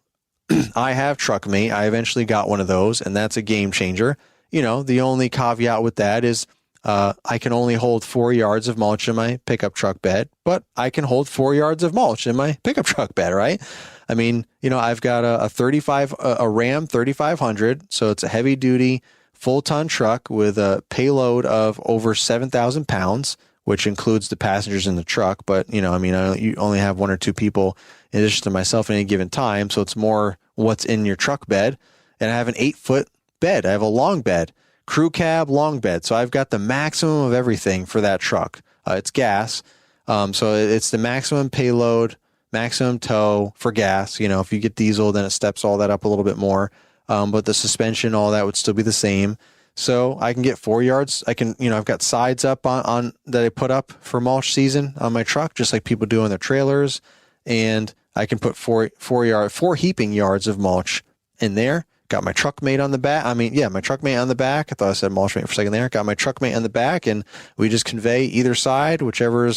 I have Truckmate. I eventually got one of those, and that's a game changer. The only caveat with that is I can only hold 4 yards of mulch in my pickup truck bed, but I can hold 4 yards of mulch in my pickup truck bed, right? I mean, I've got a Ram 3500, so it's a heavy duty, full ton truck with a payload of over 7,000 pounds, which includes the passengers in the truck. But, you only have 1 or 2 people in addition to myself at any given time. So it's more what's in your truck bed. And I have an 8-foot bed. I have a long bed. Crew cab, long bed. So I've got the maximum of everything for that truck. It's gas. So it's the maximum payload, maximum tow for gas. If you get diesel, then it steps all that up a little bit more. But the suspension, all that would still be the same. So I can get 4 yards. I can, I've got sides up on that I put up for mulch season on my truck, just like people do on their trailers. And I can put four heaping yards of mulch in there. Got my Truckmate on the back. my Truckmate on the back. I thought I said Mulchmate for a second there. Got my Truckmate on the back, and we just convey either side, whichever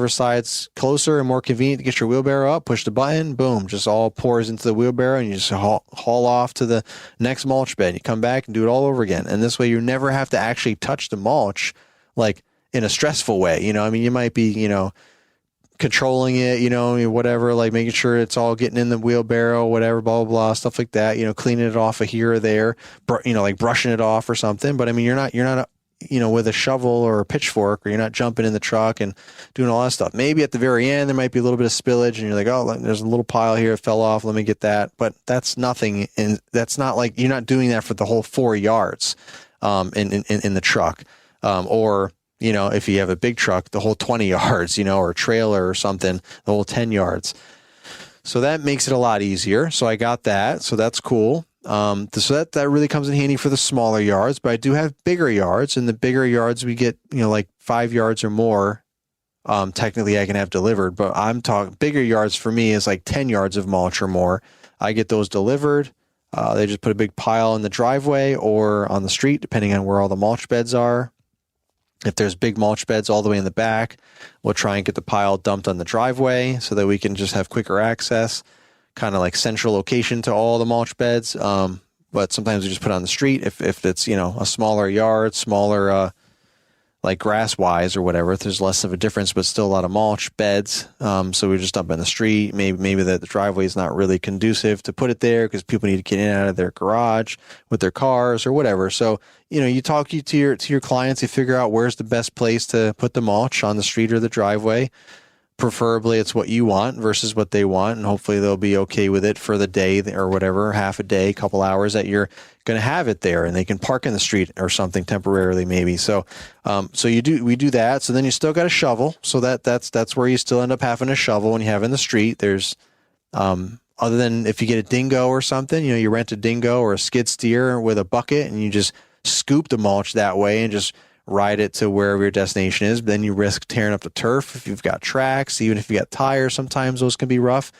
side's closer and more convenient to get your wheelbarrow up. Push the button, boom, just all pours into the wheelbarrow, and you just haul off to the next mulch bed. You come back and do it all over again. And this way, you never have to actually touch the mulch, like in a stressful way. You might be, controlling it, whatever, like making sure it's all getting in the wheelbarrow, whatever, blah, blah, blah, stuff like that, cleaning it off here or there, like brushing it off or something. But I mean, you're not, with a shovel or a pitchfork, or you're not jumping in the truck and doing all that stuff. Maybe at the very end, there might be a little bit of spillage and you're like, oh, there's a little pile here. It fell off. Let me get that. But that's nothing. And that's not like, you're not doing that for the whole 4 yards, in the truck. Or, if you have a big truck, the whole 20 yards, or a trailer or something, the whole 10 yards. So that makes it a lot easier. So I got that. So that's cool. So that really comes in handy for the smaller yards, but I do have bigger yards, and the bigger yards we get, like 5 yards or more. Technically I can have delivered, but I'm talking bigger yards for me is like 10 yards of mulch or more. I get those delivered. They just put a big pile in the driveway or on the street, depending on where all the mulch beds are. If there's big mulch beds all the way in the back, we'll try and get the pile dumped on the driveway so that we can just have quicker access, kind of like central location to all the mulch beds. But sometimes we just put it on the street if it's, a smaller yard, smaller, like grass wise or whatever. If there's less of a difference, but still a lot of mulch beds. So we just dump it in the street. Maybe the driveway is not really conducive to put it there because people need to get in and out of their garage with their cars or whatever. So, you talk to your clients, you figure out where's the best place to put the mulch, on the street or the driveway. Preferably it's what you want versus what they want, and hopefully they'll be okay with it for the day or whatever, half a day, couple hours that you're going to have it there, and they can park in the street or something temporarily maybe. So we do that. So then you still got a shovel. So that's where you still end up having a shovel when you have in the street. There's other than if you get a dingo or something, you rent a dingo or a skid steer with a bucket and you just scoop the mulch that way and just ride it to wherever your destination is. But then you risk tearing up the turf if you've got tracks. Even if you got tires, sometimes those can be rough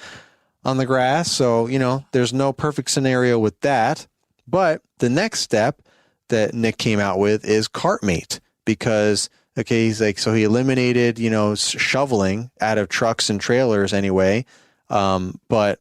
on the grass. So, there's no perfect scenario with that. But the next step that Nick came out with is Cartmate, because, he's like, so he eliminated, shoveling out of trucks and trailers anyway. But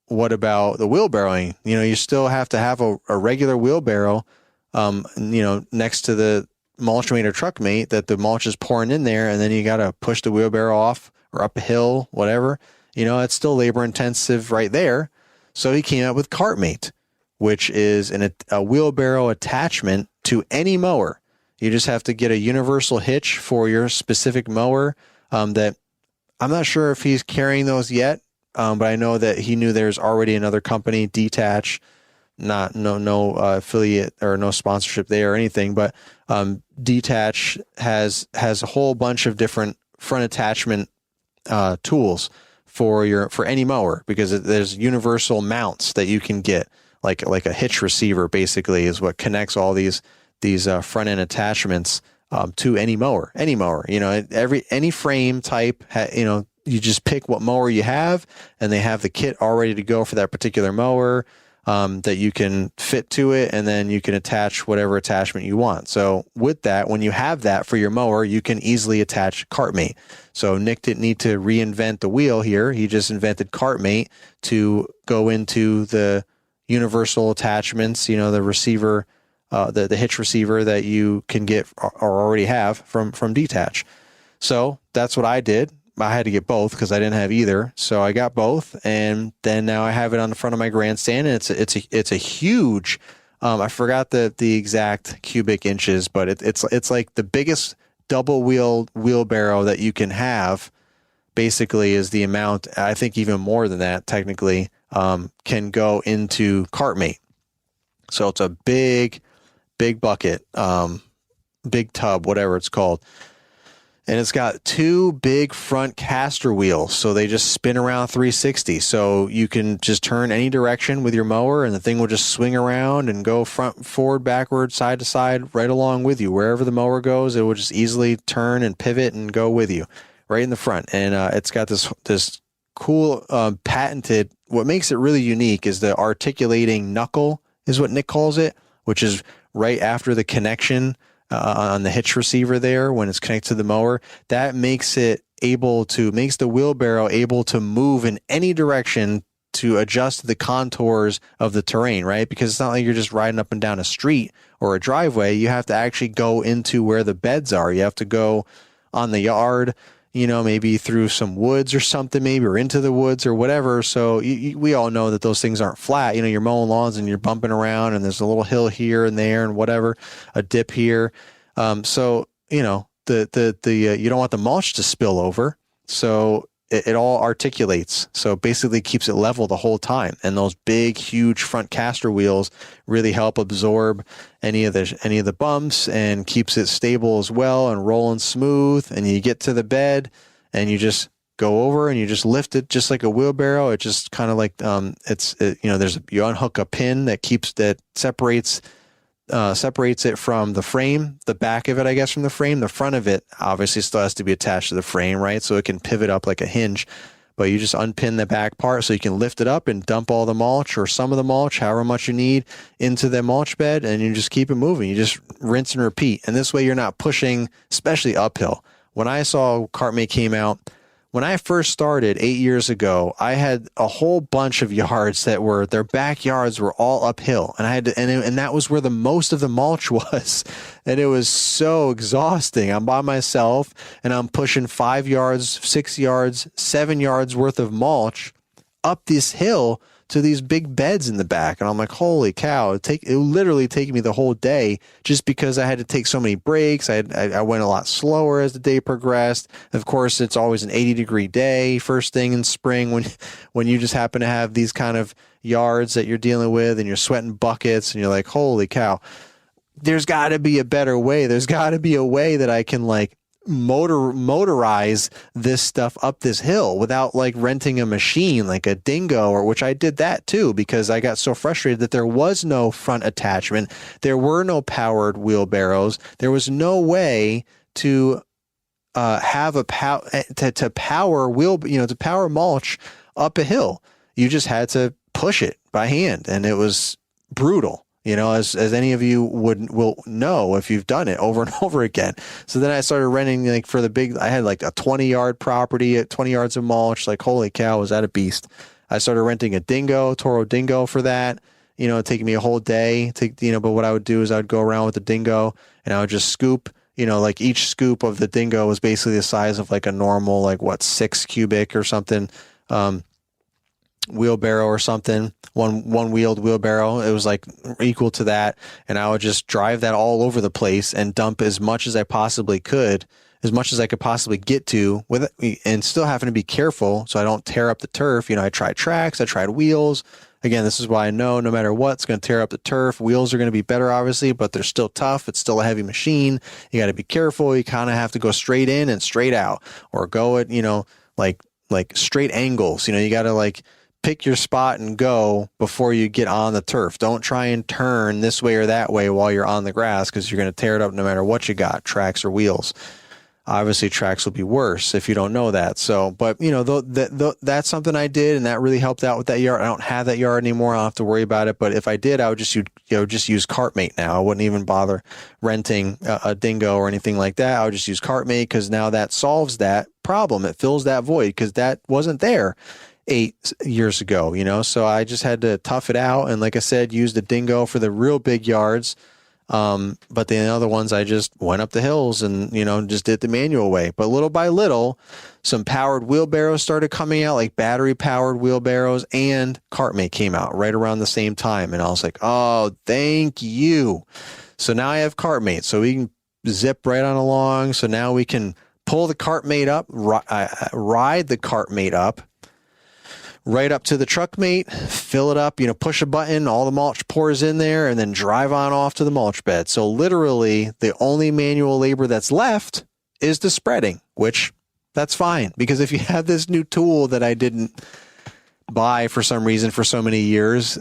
what about the wheelbarrowing? You still have to have a regular wheelbarrow, next to the Mulchmate or Truckmate that the mulch is pouring in there, and then you got to push the wheelbarrow off or up a hill, whatever. It's still labor intensive right there. So he came up with Cartmate, which is a wheelbarrow attachment to any mower. You just have to get a universal hitch for your specific mower. That I'm not sure if he's carrying those yet, but I know that he knew there's already another company, Detach, no affiliate or no sponsorship there or anything, but Detach has a whole bunch of different front attachment tools for any mower, because there's universal mounts that you can get, like a hitch receiver basically is what connects all these front end attachments to any mower. Any frame type, you just pick what mower you have, and they have the kit all ready to go for that particular mower that you can fit to it, and then you can attach whatever attachment you want. So with that, when you have that for your mower, you can easily attach CartMate. So Nick didn't need to reinvent the wheel here. He just invented CartMate to go into the universal attachments, the receiver, the hitch receiver that you can get or already have from Detach. So that's what I did. I had to get both because I didn't have either. So I got both, and then now I have it on the front of my grandstand, and it's a huge. I forgot the exact cubic inches, but it's like the biggest double wheelbarrow that you can have. Basically, is the amount. I think even more than that technically can go into CartMate. So it's a big bucket, big tub, whatever it's called. And it's got two big front caster wheels, so they just spin around 360. So you can just turn any direction with your mower, and the thing will just swing around and go front, forward, backward, side to side, right along with you. Wherever the mower goes, it will just easily turn and pivot and go with you, right in the front. And it's got this cool patented. What makes it really unique is the articulating knuckle, is what Nick calls it, which is right after the connection on the hitch receiver there when it's connected to the mower. That makes the wheelbarrow able to move in any direction to adjust the contours of the terrain, right? Because it's not like you're just riding up and down a street or a driveway. You have to actually go into where the beds are. You have to go on the yard, maybe through some woods or something, maybe, or into the woods or whatever. So we all know that those things aren't flat. You're mowing lawns and you're bumping around, and there's a little hill here and there and whatever, a dip here. So you don't want the mulch to spill over. So it all articulates. So basically keeps it level the whole time. And those big, huge front caster wheels really help absorb any of the bumps and keeps it stable as well and rolling smooth. And you get to the bed and you just go over and you just lift it just like a wheelbarrow. It just kind of like, you unhook a pin that separates it from the frame, the back of it, I guess, from the frame. The front of it obviously still has to be attached to the frame, right? So it can pivot up like a hinge, but you just unpin the back part so you can lift it up and dump all the mulch or some of the mulch, however much you need, into the mulch bed, and you just keep it moving. You just rinse and repeat. And this way you're not pushing, especially uphill. When I saw CartMate came out, when I first started 8 years ago, I had a whole bunch of yards their backyards were all uphill, and I had to, and that was where the most of the mulch was, and it was so exhausting. I'm by myself, and I'm pushing 5 yards, 6 yards, 7 yards worth of mulch up this hill to these big beds in the back. And I'm like, holy cow, it literally take me the whole day just because I had to take so many breaks. I went a lot slower as the day progressed. Of course, it's always an 80-degree day first thing in spring when you just happen to have these kind of yards that you're dealing with and you're sweating buckets and you're like, holy cow, there's got to be a better way. There's got to be a way that I can motorize this stuff up this hill without renting a machine like a dingo, or which I did that too because I got so frustrated that there was no front attachment. There were no powered wheelbarrows. There was no way to have to power to power mulch up a hill. You just had to push it by hand, and it was brutal. As any of you will know if you've done it over and over again. So then I started renting for the big. I had a 20-yard property at 20 yards of mulch. Holy cow, was that a beast? I started renting a Toro Dingo for that. Taking me a whole day. But what I would do is I would go around with the Dingo and I would just scoop. Each scoop of the Dingo was basically the size of a normal 6 cubic or something. Wheelbarrow or something, one wheeled wheelbarrow. It was equal to that, and I would just drive that all over the place and dump as much as I possibly could as much as I could possibly get to with it, and still having to be careful so I don't tear up the turf. I tried tracks, I tried wheels. Again, this is why I know no matter what, it's going to tear up the turf. Wheels are going to be better, obviously, but they're still tough. It's still a heavy machine. You got to be careful. You kind of have to go straight in and straight out, or go at, like straight angles. You got to like pick your spot and go before you get on the turf. Don't try and turn this way or that way while you're on the grass, because you're going to tear it up no matter what you got, tracks or wheels. Obviously, tracks will be worse if you don't know that. So, but that's something I did, and that really helped out with that yard. I don't have that yard anymore. I don't have to worry about it. But if I did, I would just use CartMate now. I wouldn't even bother renting a dingo or anything like that. I would just use CartMate, because now that solves that problem. It fills that void, because that wasn't there 8 years ago. So I just had to tough it out, and like I said, use the dingo for the real big yards. But the other ones, I just went up the hills and, just did the manual way. But little by little, some powered wheelbarrows started coming out, like battery powered wheelbarrows, and CartMate came out right around the same time. And I was like, oh, thank you. So now I have CartMate, so we can zip right on along. So now we can pull the CartMate up, ride the CartMate up, right up to the TruckMate, fill it up, push a button, all the mulch pours in there, and then drive on off to the mulch bed. So literally the only manual labor that's left is the spreading, which that's fine, because if you have this new tool that I didn't buy for some reason for so many years,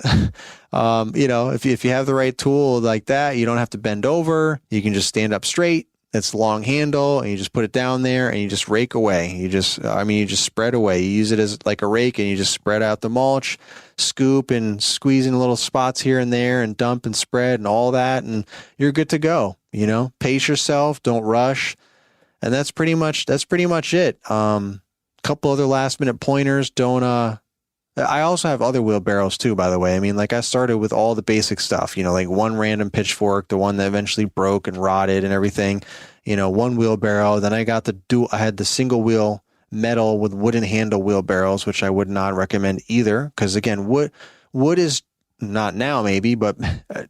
if you have the right tool like that, you don't have to bend over. You can just stand up straight. It's a long handle, and you just put it down there and you just rake away. You just spread away. You use it as like a rake, and you just spread out the mulch, scoop and squeeze in little spots here and there, and dump and spread and all that. And you're good to go. Pace yourself, don't rush. And that's pretty much it. Couple other last minute pointers. I also have other wheelbarrows too, by the way. I started with all the basic stuff, like one random pitchfork, the one that eventually broke and rotted and everything, one wheelbarrow. Then I had the single wheel metal with wooden handle wheelbarrows, which I would not recommend either. Cause again, wood is not now maybe, but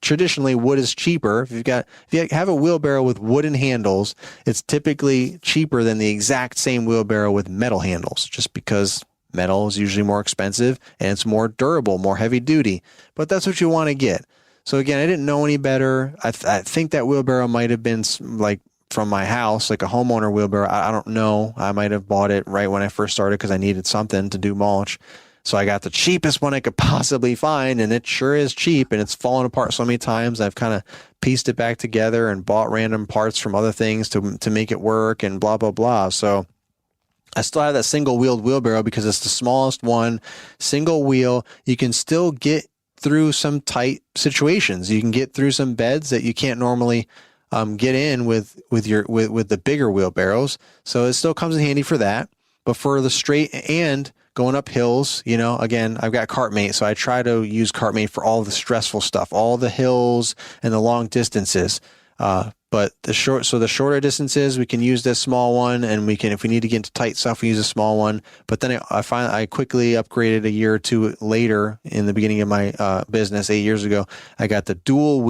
traditionally wood is cheaper. If you have a wheelbarrow with wooden handles, it's typically cheaper than the exact same wheelbarrow with metal handles, just because metal is usually more expensive and it's more durable, more heavy duty, but that's what you want to get. So again, I didn't know any better. I think that wheelbarrow might have been like from my house, like a homeowner wheelbarrow. I don't know. I might have bought it right when I first started because I needed something to do mulch. So I got the cheapest one I could possibly find, and it sure is cheap, and it's fallen apart so many times. I've kind of pieced it back together and bought random parts from other things to make it work and blah, blah, blah. So I still have that single wheeled wheelbarrow because it's the smallest one, single wheel. You can still get through some tight situations. You can get through some beds that you can't normally get in with the bigger wheelbarrows. So it still comes in handy for that. But for the straight and going up hills, again, I've got CartMate, so I try to use CartMate for all the stressful stuff, all the hills and the long distances. But the shorter distances, we can use this small one, and if we need to get into tight stuff, we use a small one. But then I quickly upgraded a year or two later in the beginning of my business 8 years ago. I got the dual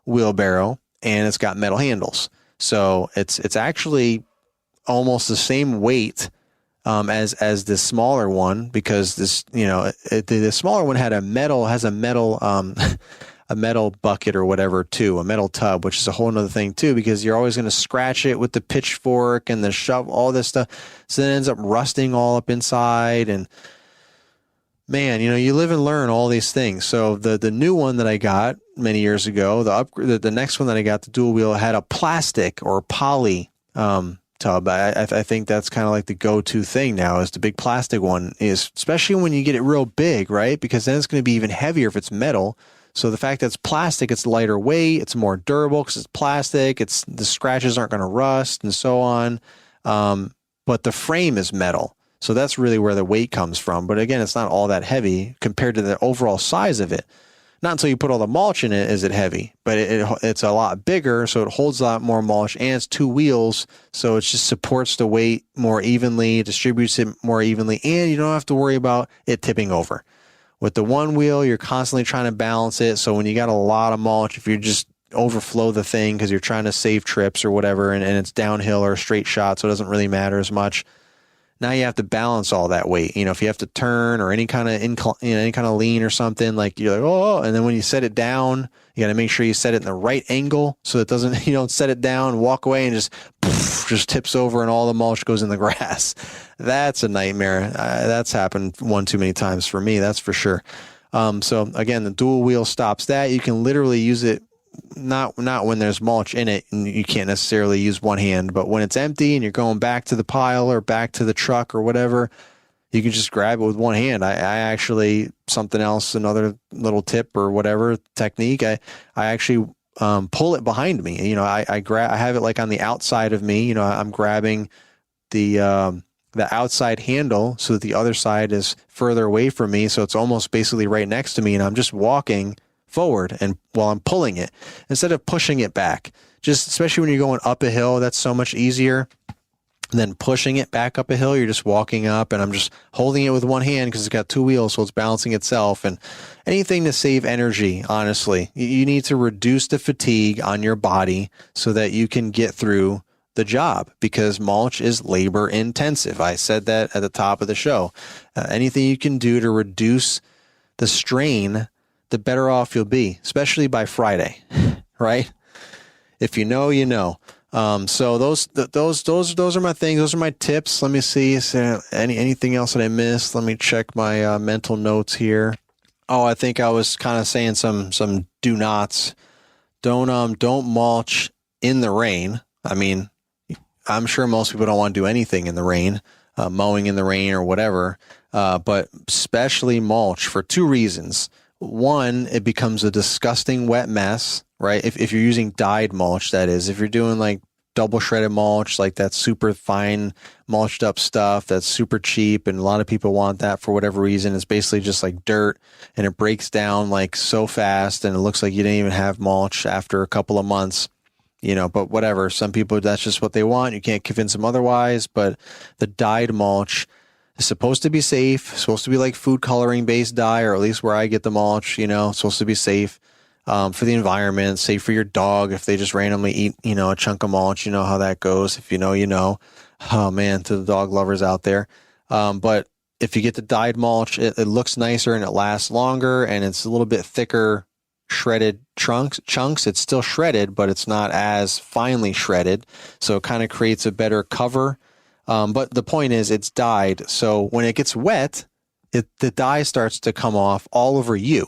wheelbarrow, and it's got metal handles. So it's actually almost the same weight as the smaller one, because this the smaller one has a metal bucket or whatever too, a metal tub, which is a whole nother thing too, because you're always going to scratch it with the pitchfork and the shovel, all this stuff. So then it ends up rusting all up inside. And man, you live and learn all these things. So the new one that I got many years ago, the next one that I got, the dual wheel, had a plastic or poly tub. I think that's kind of like the go-to thing now, is the big plastic one, is especially when you get it real big, right? Because then it's going to be even heavier if it's metal. So the fact that it's plastic, it's lighter weight, it's more durable because it's plastic, the scratches aren't going to rust and so on. But the frame is metal. So that's really where the weight comes from. But again, it's not all that heavy compared to the overall size of it. Not until you put all the mulch in it is it heavy, but it's a lot bigger, so it holds a lot more mulch, and it's two wheels, so it just supports the weight more evenly, distributes it more evenly, and you don't have to worry about it tipping over. With the one wheel, you're constantly trying to balance it. So when you got a lot of mulch, if you're just overflow the thing because you're trying to save trips or whatever, and it's downhill or a straight shot, so it doesn't really matter as much. Now you have to balance all that weight. If you have to turn or any kind of any kind of lean or something, like you're like, oh, and then when you set it down, you got to make sure you set it in the right angle so it doesn't, you don't set it down, walk away, and just tips over and all the mulch goes in the grass. That's a nightmare. That's happened one too many times for me, that's for sure. So again, the dual wheel stops that. You can literally use it not when there's mulch in it, and you can't necessarily use one hand, but when it's empty and you're going back to the pile or back to the truck or whatever, you can just grab it with one hand. I actually, something else, another little tip or whatever technique, I actually pull it behind me. I have it like on the outside of me. I'm grabbing the outside handle so that the other side is further away from me, so it's almost basically right next to me, and I'm just walking forward and while I'm pulling it instead of pushing it back. Just especially when you're going up a hill, that's so much easier than pushing it back up a hill. You're just walking up, and I'm just holding it with one hand because it's got two wheels, so it's balancing itself. And anything to save energy, honestly. You need to reduce the fatigue on your body so that you can get through the job, because mulch is labor intensive. I said that at the top of the show. Anything you can do to reduce the strain, the better off you'll be, especially by Friday, right? If you know, you know. So those are my things. Those are my tips. Let me see. Is there anything else that I missed? Let me check my mental notes here. Oh, I think I was kind of saying some do nots. Don't mulch in the rain. I mean, I'm sure most people don't want to do anything in the rain, mowing in the rain or whatever. But especially mulch for two reasons. One, it becomes a disgusting wet mess, right? If you're using dyed mulch, that is. If you're doing like double shredded mulch, like that super fine mulched up stuff that's super cheap, and a lot of people want that for whatever reason. It's basically just like dirt, and it breaks down like so fast, and it looks like you didn't even have mulch after a couple of months. But whatever. Some people, that's just what they want. You can't convince them otherwise. But the dyed mulch is supposed to be safe, supposed to be like food coloring based dye, or at least where I get the mulch, supposed to be safe for the environment, safe for your dog if they just randomly eat, a chunk of mulch. You know how that goes. If you know, you know. Oh man, to the dog lovers out there. But if you get the dyed mulch, it looks nicer and it lasts longer, and it's a little bit thicker shredded chunks. It's still shredded, but it's not as finely shredded. So it kind of creates a better cover. But the point is, it's dyed. So when it gets wet, the dye starts to come off all over you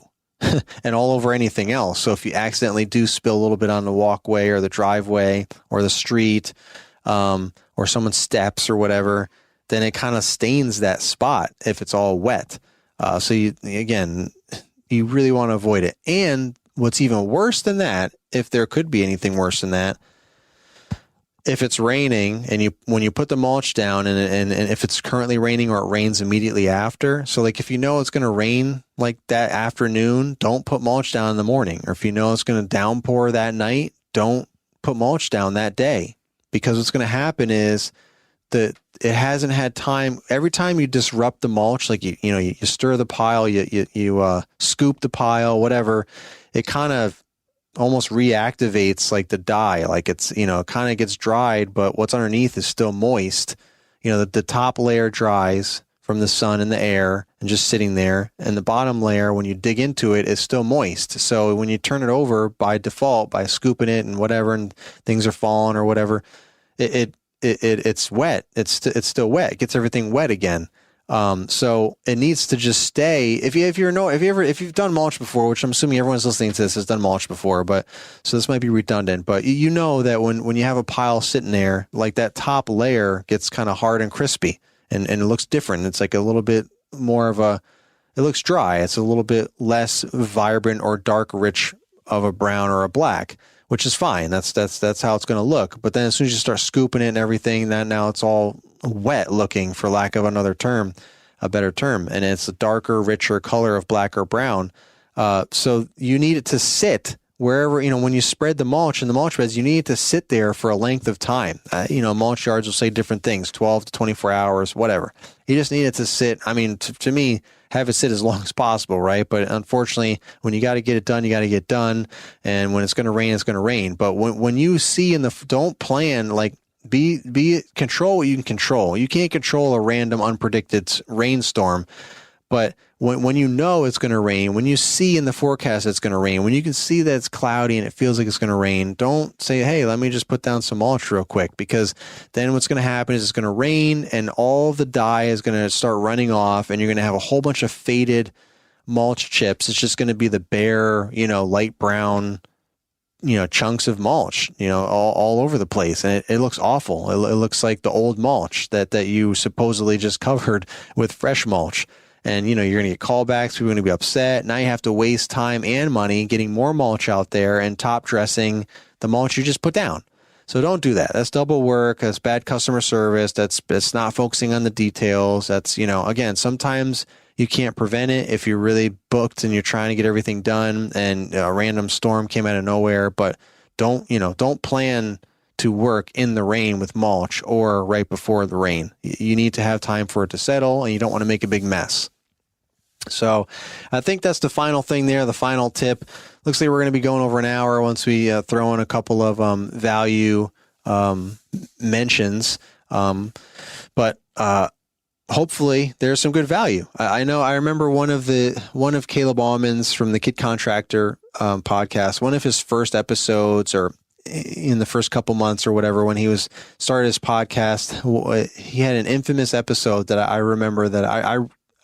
and all over anything else. So if you accidentally do spill a little bit on the walkway or the driveway or the street, or someone's steps or whatever, then it kind of stains that spot if it's all wet. So you really want to avoid it. And what's even worse than that, if there could be anything worse than that, if it's raining and when you put the mulch down and if it's currently raining or it rains immediately after. So like if you know it's going to rain like that afternoon, don't put mulch down in the morning. Or if you know it's going to downpour that night, don't put mulch down that day, because what's going to happen is that it hasn't had time. Every time you disrupt the mulch, like you stir the pile, you scoop the pile, whatever, it kind of almost reactivates like the dye, like it's, it kind of gets dried, but what's underneath is still moist. The top layer dries from the sun and the air and just sitting there. And the bottom layer, when you dig into it, is still moist. So when you turn it over by default, by scooping it and whatever, and things are falling or whatever, it's wet. It's still wet. It gets everything wet again. So it needs to just stay. If you've done mulch before, which I'm assuming everyone's listening to this has done mulch before, but so this might be redundant, but you know that when you have a pile sitting there, like that top layer gets kind of hard and crispy and it looks different. It's like a little bit more of it looks dry. It's a little bit less vibrant or dark rich of a brown or a black, which is fine. That's how it's going to look. But then as soon as you start scooping it and everything, then now it's all wet looking, for lack of another term, a better term. And it's a darker, richer color of black or brown. So you need it to sit wherever, when you spread the mulch in the mulch beds, you need it to sit there for a length of time. Mulch yards will say different things, 12 to 24 hours, whatever. You just need it to sit. I mean, to me, have it sit as long as possible, right? But unfortunately, when you got to get it done, you got to get done. And when it's going to rain, it's going to rain. But when you see don't plan, like, control what you can control. You can't control a random unpredicted rainstorm, but when you know it's going to rain, when you see in the forecast it's going to rain, when you can see that it's cloudy and it feels like it's going to rain, don't say, hey, let me just put down some mulch real quick, because then what's going to happen is it's going to rain and all the dye is going to start running off and you're going to have a whole bunch of faded mulch chips. It's just going to be the bare, light brown, chunks of mulch, all over the place. And it looks awful. It looks like the old mulch that you supposedly just covered with fresh mulch. And, you're going to get callbacks. People are going to be upset. Now you have to waste time and money getting more mulch out there and top dressing the mulch you just put down. So don't do that. That's double work. That's bad customer service. That's not focusing on the details. That's, again, sometimes you can't prevent it if you're really booked and you're trying to get everything done and a random storm came out of nowhere. But don't plan to work in the rain with mulch or right before the rain. You need to have time for it to settle and you don't want to make a big mess. So I think that's the final thing there, the final tip. Looks like we're going to be going over an hour once we throw in a couple of value mentions. But hopefully there's some good value. I remember one of Caleb Allman's from the Kid Contractor podcast, one of his first episodes or in the first couple months or whatever, when he started his podcast, he had an infamous episode that I remember that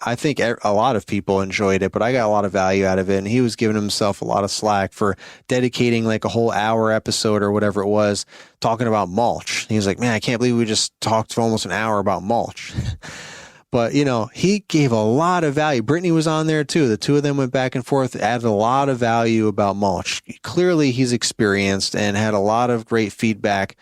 I think a lot of people enjoyed it, but I got a lot of value out of it. And he was giving himself a lot of slack for dedicating like a whole hour episode or whatever it was talking about mulch. He was like, man, I can't believe we just talked for almost an hour about mulch. But, he gave a lot of value. Brittany was on there too. The two of them went back and forth, added a lot of value about mulch. Clearly he's experienced and had a lot of great feedback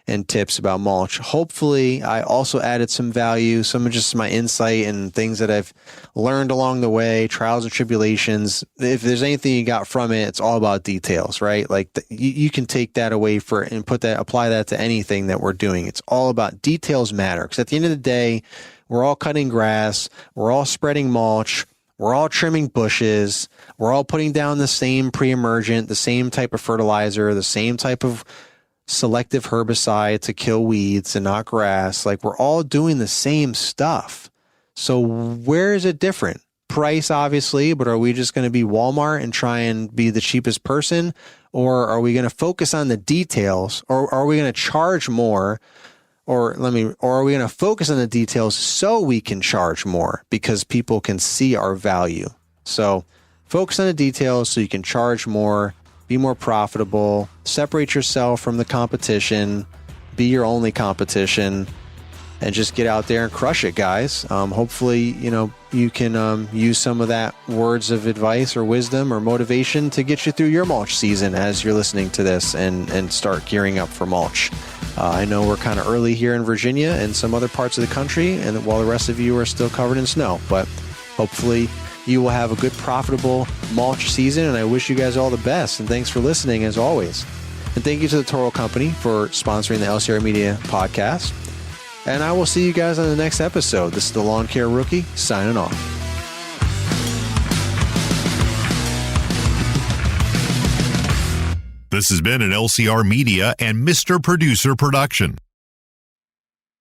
and tips about mulch. Hopefully I also added some value, some of just my insight and things that I've learned along the way, trials and tribulations. If there's anything you got from it, it's all about details, right? Like you can take that away and apply that to anything that we're doing. It's all about details matter, because at the end of the day, we're all cutting grass, we're all spreading mulch, we're all trimming bushes, we're all putting down the same pre-emergent, the same type of fertilizer, the same type of selective herbicide to kill weeds and not grass. Like, we're all doing the same stuff. So where is it different? Price, obviously, but are we just going to be Walmart and try and be the cheapest person? Or are we going to focus on the details? Or are we going to charge more? Or are we going to focus on the details so we can charge more because people can see our value? So focus on the details so you can charge more, be more profitable, separate yourself from the competition, be your only competition, and just get out there and crush it, guys. Hopefully, you can use some of that words of advice or wisdom or motivation to get you through your mulch season as you're listening to this and start gearing up for mulch. I know we're kind of early here in Virginia and some other parts of the country, and while the rest of you are still covered in snow, but hopefully you will have a good, profitable mulch season, and I wish you guys all the best. And thanks for listening, as always. And thank you to the Toro Company for sponsoring the LCR Media podcast. And I will see you guys on the next episode. This is the Lawn Care Rookie, signing off. This has been an LCR Media and Mr. Producer production.